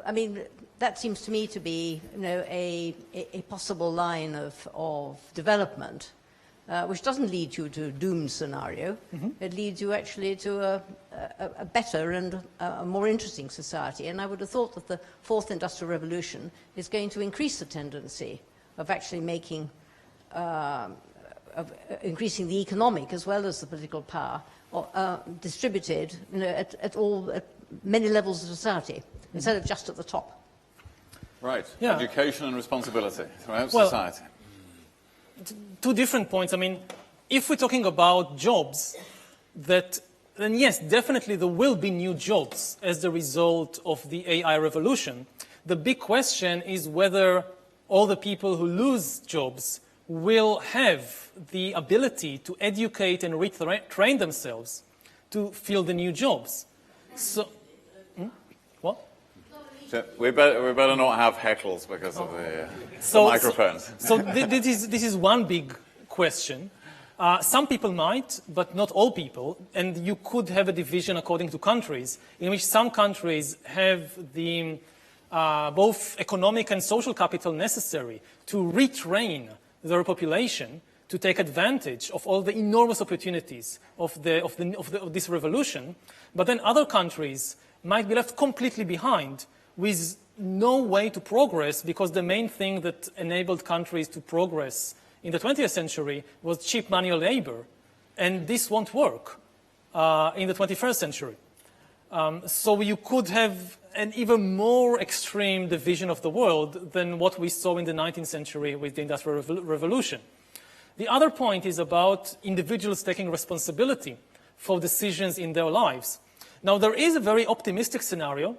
I mean, that seems to me to be, a possible line of development, which doesn't lead you to a doomed scenario. Mm-hmm. It leads you actually to a better and a more interesting society. And I would have thought that the fourth industrial revolution is going to increase the tendency of actually making, increasing the economic as well as the political power distributed, at many levels of society, instead of just at the top. Right. Yeah. Education and responsibility throughout society. Two different points. I mean, if we're talking about jobs, then yes, definitely there will be new jobs as the result of the AI revolution. The big question is whether all the people who lose jobs will have the ability to educate and retrain themselves to fill the new jobs. So, what? So we better not have heckles because of the microphones. So this is one big question. Some people might, but not all people. And you could have a division according to countries, in which some countries have the both economic and social capital necessary to retrain their population to take advantage of all the enormous opportunities of this revolution. But then other countries might be left completely behind with no way to progress, because the main thing that enabled countries to progress in the 20th century was cheap manual labor, and this won't work in the 21st century. So you could have an even more extreme division of the world than what we saw in the 19th century with the Industrial Revolution. The other point is about individuals taking responsibility for decisions in their lives. Now, there is a very optimistic scenario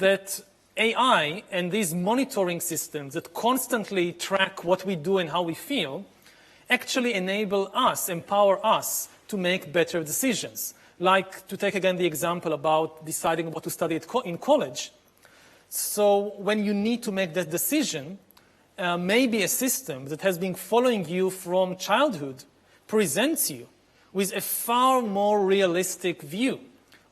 that AI and these monitoring systems that constantly track what we do and how we feel actually enable us, empower us to make better decisions. Like, to take again the example about deciding what to study in college. So when you need to make that decision, maybe a system that has been following you from childhood presents you with a far more realistic view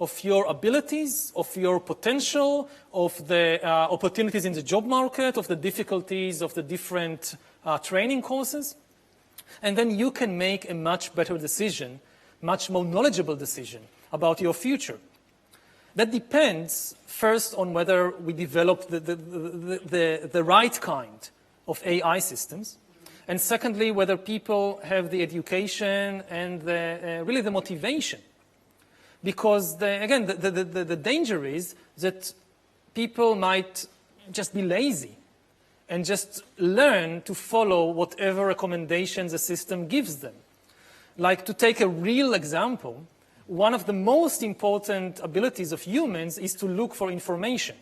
of your abilities, of your potential, of the opportunities in the job market, of the difficulties of the different training courses. And then you can make a much better decision, much more knowledgeable decision about your future. That depends first on whether we develop the right kind of AI systems, and secondly, whether people have the education and really the motivation. Because, again, the danger is that people might just be lazy and just learn to follow whatever recommendations the system gives them. Like, to take a real example, one of the most important abilities of humans is to look for information.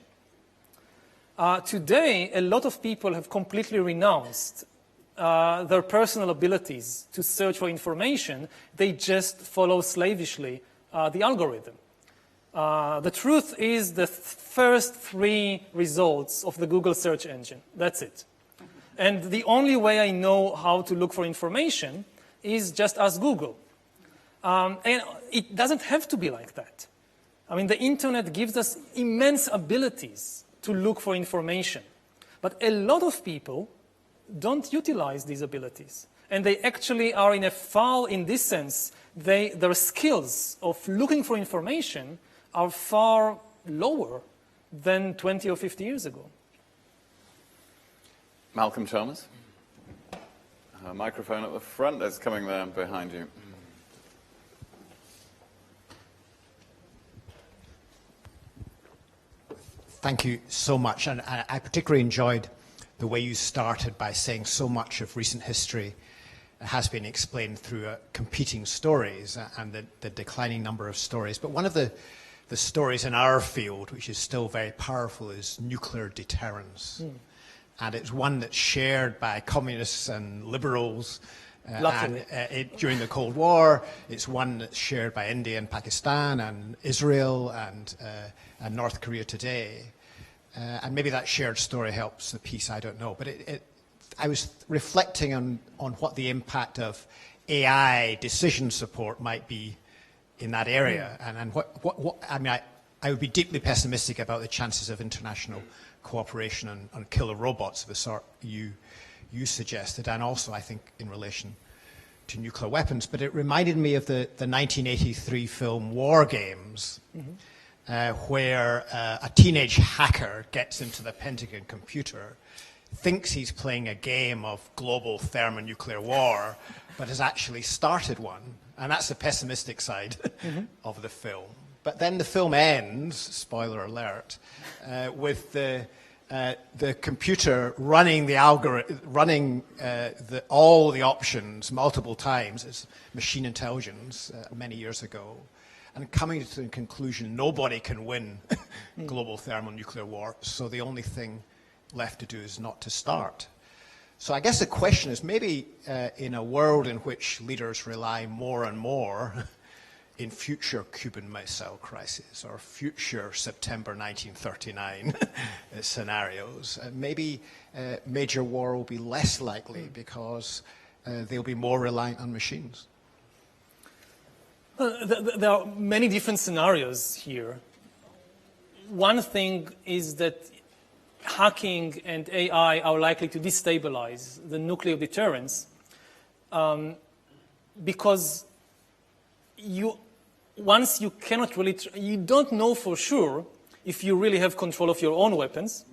Today, a lot of people have completely renounced their personal abilities to search for information. They just follow slavishly the algorithm. The truth is the first 3 results of the Google search engine. That's it. And the only way I know how to look for information is just ask Google. And it doesn't have to be like that. I mean, the internet gives us immense abilities to look for information. But a lot of people don't utilize these abilities. And they actually are in this sense, their skills of looking for information are far lower than 20 or 50 years ago. Malcolm Chalmers. A microphone at the front that's coming there behind you. Thank you so much. And I particularly enjoyed the way you started by saying so much of recent history has been explained through competing stories and the declining number of stories. But one of the stories in our field, which is still very powerful, is nuclear deterrence. And it's one that's shared by communists and liberals during the Cold War. It's one that's shared by India and Pakistan and Israel and North Korea today. And maybe that shared story helps the peace, I don't know. But I was reflecting on what the impact of AI decision support might be in that area. And what I mean, I would be deeply pessimistic about the chances of international cooperation on killer robots of the sort you suggested, and also I think in relation to nuclear weapons. But it reminded me of the 1983 film War Games, where a teenage hacker gets into the Pentagon computer, thinks he's playing a game of global thermonuclear war, but has actually started one. And that's the pessimistic side of the film. But then the film ends, spoiler alert, with the computer running the algorithm, running all the options multiple times. It's machine intelligence many years ago, and coming to the conclusion nobody can win global thermonuclear war. So the only thing left to do is not to start. So I guess the question is, maybe in a world in which leaders rely more and more in future Cuban Missile Crisis or future September 1939 scenarios, maybe major war will be less likely because they'll be more reliant on machines. There are many different scenarios here. One thing is that hacking and AI are likely to destabilize the nuclear deterrence because once you cannot really, you don't know for sure if you really have control of your own weapons.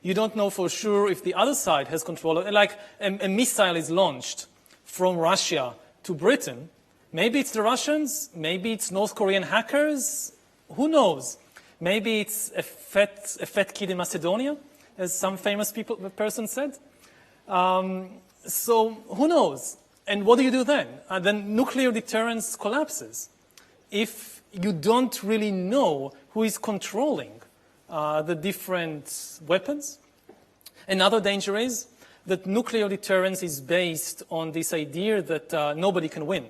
You don't know for sure if the other side has control of, like a missile is launched from Russia to Britain. Maybe it's the Russians, maybe it's North Korean hackers, who knows? Maybe it's a fat kid in Macedonia, as some famous person said. So who knows? And what do you do then? Then nuclear deterrence collapses. If you don't really know who is controlling the different weapons. Another danger is that nuclear deterrence is based on this idea that nobody can win.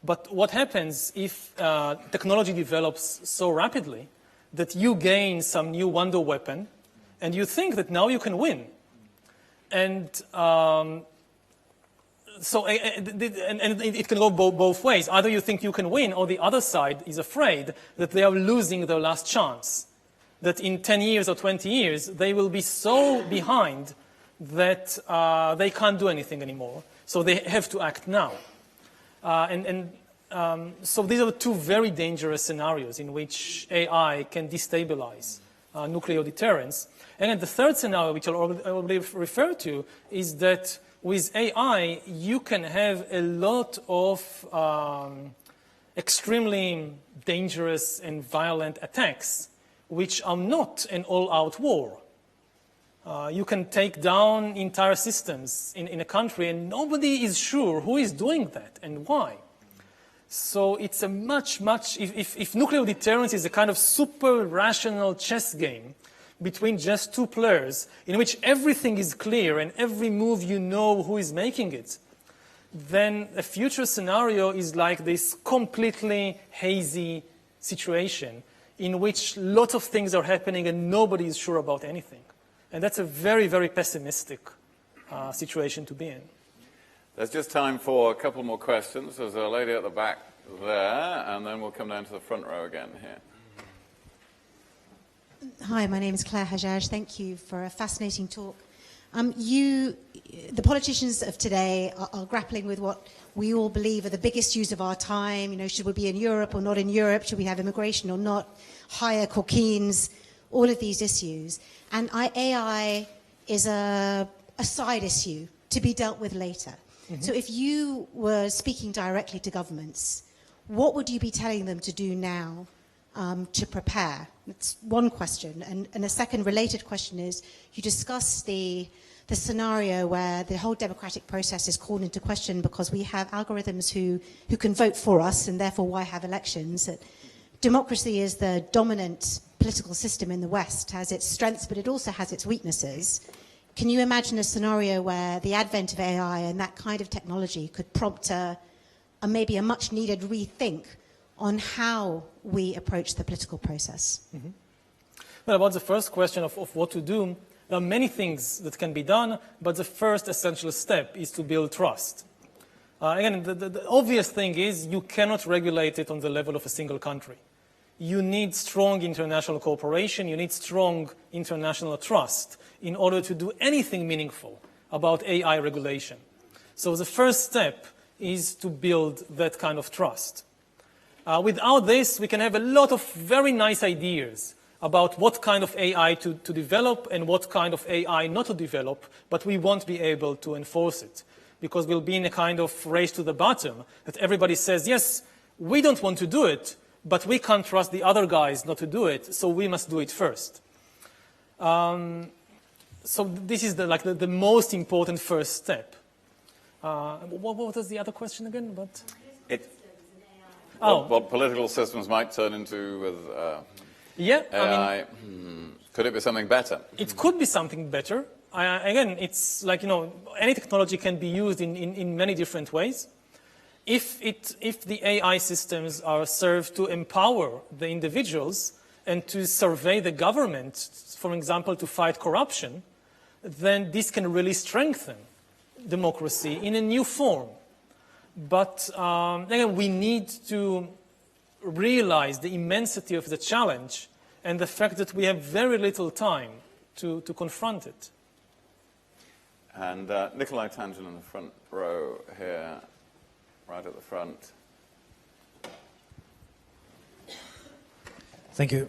But what happens if technology develops so rapidly that you gain some new wonder weapon and you think that now you can win? And it can go both ways. Either you think you can win, or the other side is afraid that they are losing their last chance, that in 10 years or 20 years, they will be so behind that they can't do anything anymore. So they have to act now. So these are two very dangerous scenarios in which AI can destabilize nuclear deterrence. And then the third scenario, which I already referred to, is that with AI, you can have a lot of extremely dangerous and violent attacks, which are not an all-out war. You can take down entire systems in a country, and nobody is sure who is doing that and why. So it's a if nuclear deterrence is a kind of super rational chess game between just two players in which everything is clear and every move you know who is making it, then a future scenario is like this completely hazy situation in which lots of things are happening and nobody is sure about anything. And that's a very, very pessimistic situation to be in. There's just time for a couple more questions. There's a lady at the back there, and then we'll come down to the front row again here. Hi, my name is Claire Hajjaj. Thank you for a fascinating talk. The politicians of today are grappling with what we all believe are the big issues of our time. You know, should we be in Europe or not in Europe? Should we have immigration or not? Higher Hawkins, all of these issues. And AI is a side issue to be dealt with later. Mm-hmm. So if you were speaking directly to governments, what would you be telling them to do now to prepare? That's one question. And a second related question is, you discussed the scenario where the whole democratic process is called into question because we have algorithms who can vote for us, and therefore why have elections? That democracy is the dominant political system in the West, has its strengths, but it also has its weaknesses. Can you imagine a scenario where the advent of AI and that kind of technology could prompt maybe a much needed rethink on how we approach the political process? Mm-hmm. Well, about the first question of what to do, there are many things that can be done, but the first essential step is to build trust. Again, the obvious thing is you cannot regulate it on the level of a single country. You need strong international cooperation, you need strong international trust in order to do anything meaningful about AI regulation. So the first step is to build that kind of trust. Without this, we can have a lot of very nice ideas about what kind of AI to develop and what kind of AI not to develop, but we won't be able to enforce it because we'll be in a kind of race to the bottom that everybody says, yes, we don't want to do it, but we can't trust the other guys not to do it, so we must do it first. So this is the most important first step. What was the other question again? What political systems might turn into with AI. Could it be something better? It could be something better. Again, it's like, any technology can be used in many different ways. If the AI systems are served to empower the individuals and to survey the government, for example, to fight corruption, then this can really strengthen democracy in a new form. But again, we need to realize the immensity of the challenge and the fact that we have very little time to confront it. And Nikolai Tangent in the front row here, right at the front. Thank you.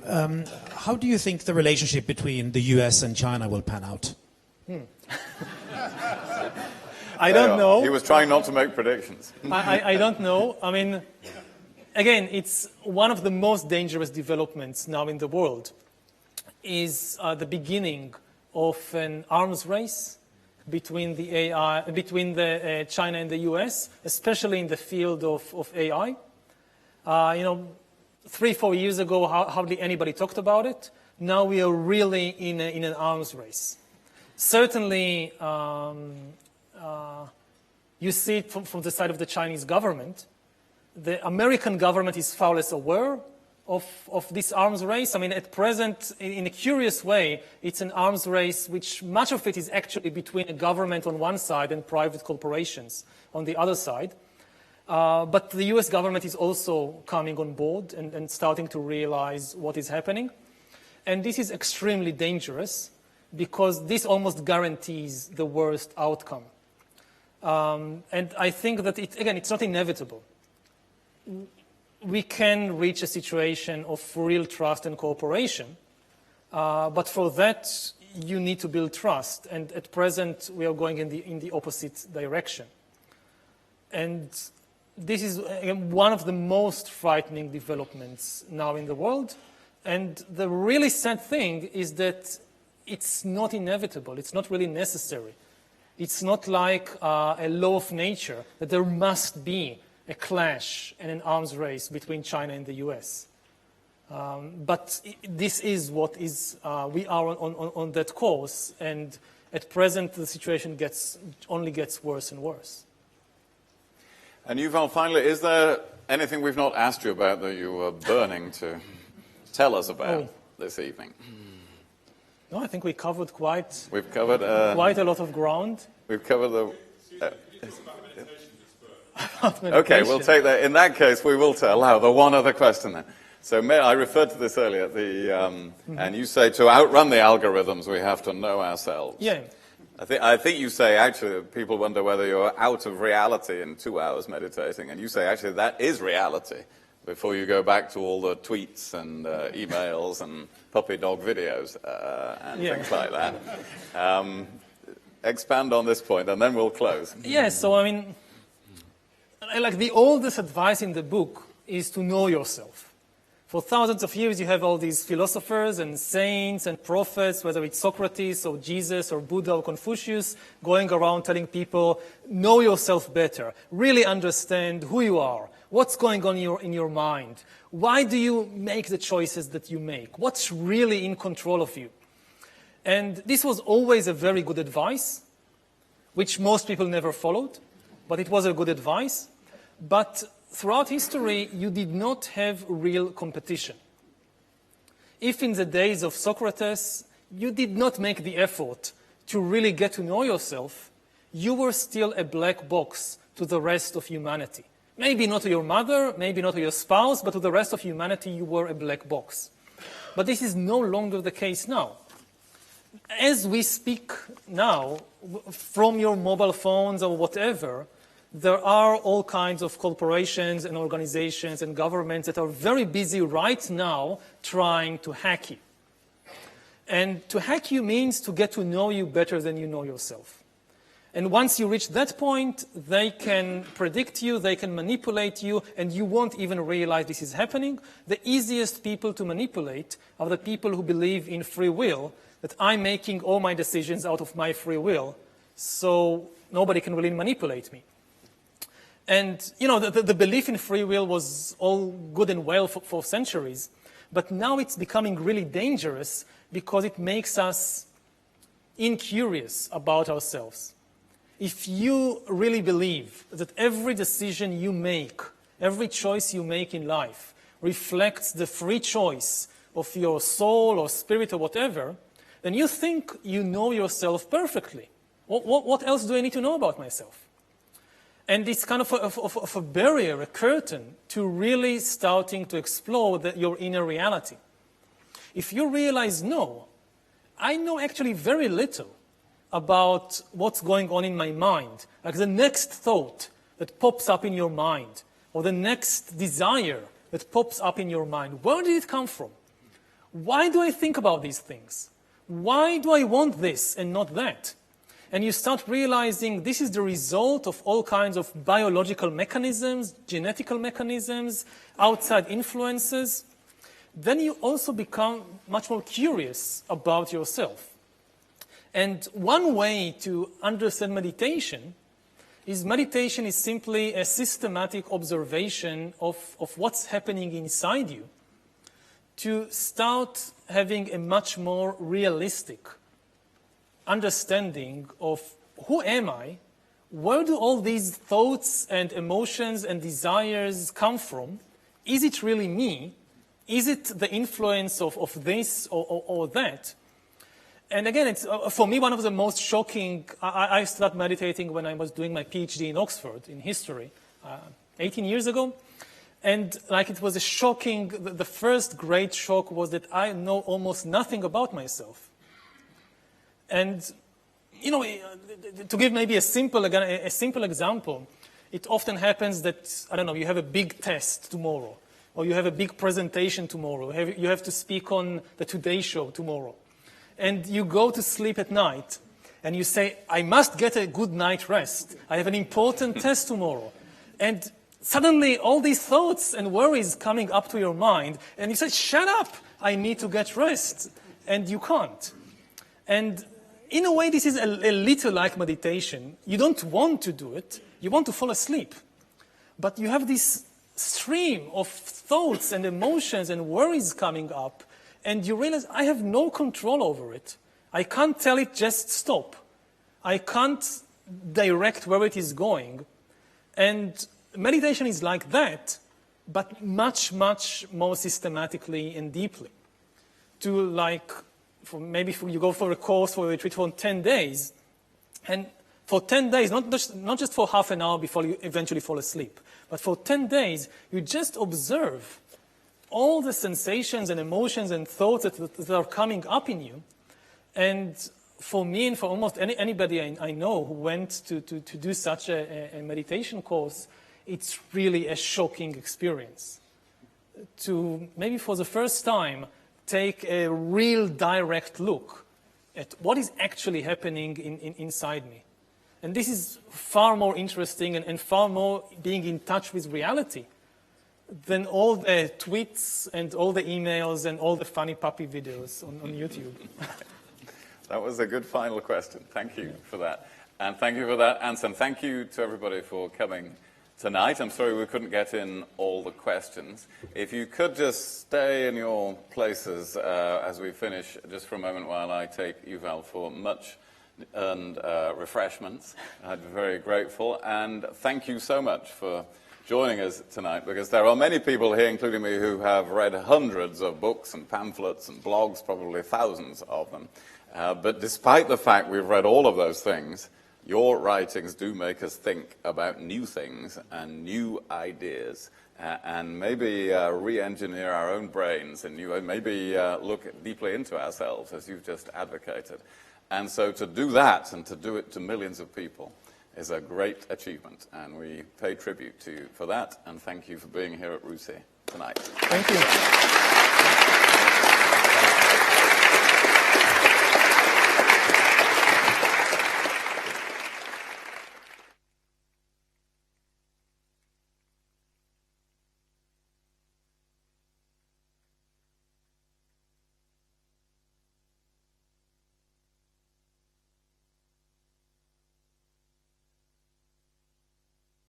How do you think the relationship between the US and China will pan out? I don't know. He was trying not to make predictions. I don't know. I mean, again, it's one of the most dangerous developments now in the world is the beginning of an arms race between the China and the US, especially in the field of AI. 3-4 years ago, hardly anybody talked about it. Now we are really in an arms race. Certainly, you see it from the side of the Chinese government. The American government is far less aware of this arms race. I mean, at present, in a curious way, it's an arms race which much of it is actually between a government on one side and private corporations on the other side. But the US government is also coming on board and starting to realize what is happening. And this is extremely dangerous because this almost guarantees the worst outcome. And I think that, it's not inevitable. We can reach a situation of real trust and cooperation, but for that, you need to build trust. And at present, we are going in the opposite direction. And this is one of the most frightening developments now in the world. And the really sad thing is that it's not inevitable. It's not really necessary. It's not like a law of nature that there must be a clash and an arms race between China and the US. But this is what is, we are on that course, and at present the situation only gets worse and worse. And Yuval, finally, is there anything we've not asked you about that you were burning to tell us about this evening? No, I think we covered quite a lot of ground. We've covered the... Okay, we'll take that. In that case, we will allow the one other question then. So I referred to this earlier, and you say to outrun the algorithms, we have to know ourselves. Yeah. I think you say, actually, people wonder whether you're out of reality in 2 hours meditating, and you say, actually, that is reality before you go back to all the tweets and emails and puppy dog videos and things like that. Expand on this point, and then we'll close. Yes, so I mean, like the oldest advice in the book is to know yourself. For thousands of years, you have all these philosophers and saints and prophets, whether it's Socrates or Jesus or Buddha or Confucius, going around telling people, know yourself better, really understand who you are, what's going on in your mind, why do you make the choices that you make, what's really in control of you. And this was always a very good advice, which most people never followed, but it was a good advice. But throughout history, you did not have real competition. If in the days of Socrates, you did not make the effort to really get to know yourself, you were still a black box to the rest of humanity. Maybe not to your mother, maybe not to your spouse, but to the rest of humanity, you were a black box. But this is no longer the case now. As we speak now, from your mobile phones or whatever, there are all kinds of corporations and organizations and governments that are very busy right now trying to hack you. And to hack you means to get to know you better than you know yourself. And once you reach that point, they can predict you, they can manipulate you, and you won't even realize this is happening. The easiest people to manipulate are the people who believe in free will, that I'm making all my decisions out of my free will, so nobody can really manipulate me. And, you know, the belief in free will was all good and well for centuries, but now it's becoming really dangerous because it makes us incurious about ourselves. If you really believe that every decision you make, every choice you make in life reflects the free choice of your soul or spirit or whatever, then you think you know yourself perfectly. What else do I need to know about myself? And it's kind of a barrier, a curtain, to really starting to explore your inner reality. If you realize, no, I know actually very little about what's going on in my mind, like the next thought that pops up in your mind, or the next desire that pops up in your mind, where did it come from? Why do I think about these things? Why do I want this and not that? And you start realizing this is the result of all kinds of biological mechanisms, genetical mechanisms, outside influences. Then you also become much more curious about yourself. And one way to understand meditation is simply a systematic observation of what's happening inside you to start having a much more realistic understanding of who am I, where do all these thoughts and emotions and desires come from? Is it really me? Is it the influence of this or that? And again, it's for me one of the most shocking. I started meditating when I was doing my PhD in Oxford in history, 18 years ago. And like it was a shocking, the first great shock was that I know almost nothing about myself. And, you know, to give maybe a simple example, it often happens that, I don't know, you have a big test tomorrow, or you have a big presentation tomorrow, you have to speak on the Today Show tomorrow. And you go to sleep at night, and you say, I must get a good night rest. I have an important test tomorrow. And suddenly, all these thoughts and worries coming up to your mind, and you say, shut up, I need to get rest. And you can't. And in a way, this is a little like meditation. You don't want to do it. You want to fall asleep. But you have this stream of thoughts and emotions and worries coming up, and you realize, I have no control over it. I can't tell it, just stop. I can't direct where it is going. And meditation is like that, but much, much more systematically and deeply. To like, maybe you go for a course for a retreat for 10 days, and for 10 days, not just for half an hour before you eventually fall asleep, but for 10 days, you just observe all the sensations and emotions and thoughts that are coming up in you. And for me and for almost anybody I know who went to do such a meditation course, it's really a shocking experience. To maybe for the first time take a real direct look at what is actually happening inside me. And this is far more interesting and far more being in touch with reality than all the tweets and all the emails and all the funny puppy videos on YouTube. That was a good final question. Thank you for that. And thank you for that answer. And thank you to everybody for coming tonight. I'm sorry we couldn't get in all the questions. If you could just stay in your places as we finish just for a moment while I take Yuval for much earned refreshments. I'd be very grateful. And thank you so much for joining us tonight, because there are many people here, including me, who have read hundreds of books and pamphlets and blogs, probably thousands of them. But despite the fact we've read all of those things, your writings do make us think about new things and new ideas, and maybe re-engineer our own brains and maybe look deeply into ourselves, as you've just advocated. And so to do that and to do it to millions of people is a great achievement, and we pay tribute to you for that, and thank you for being here at RUSI tonight. Thank you.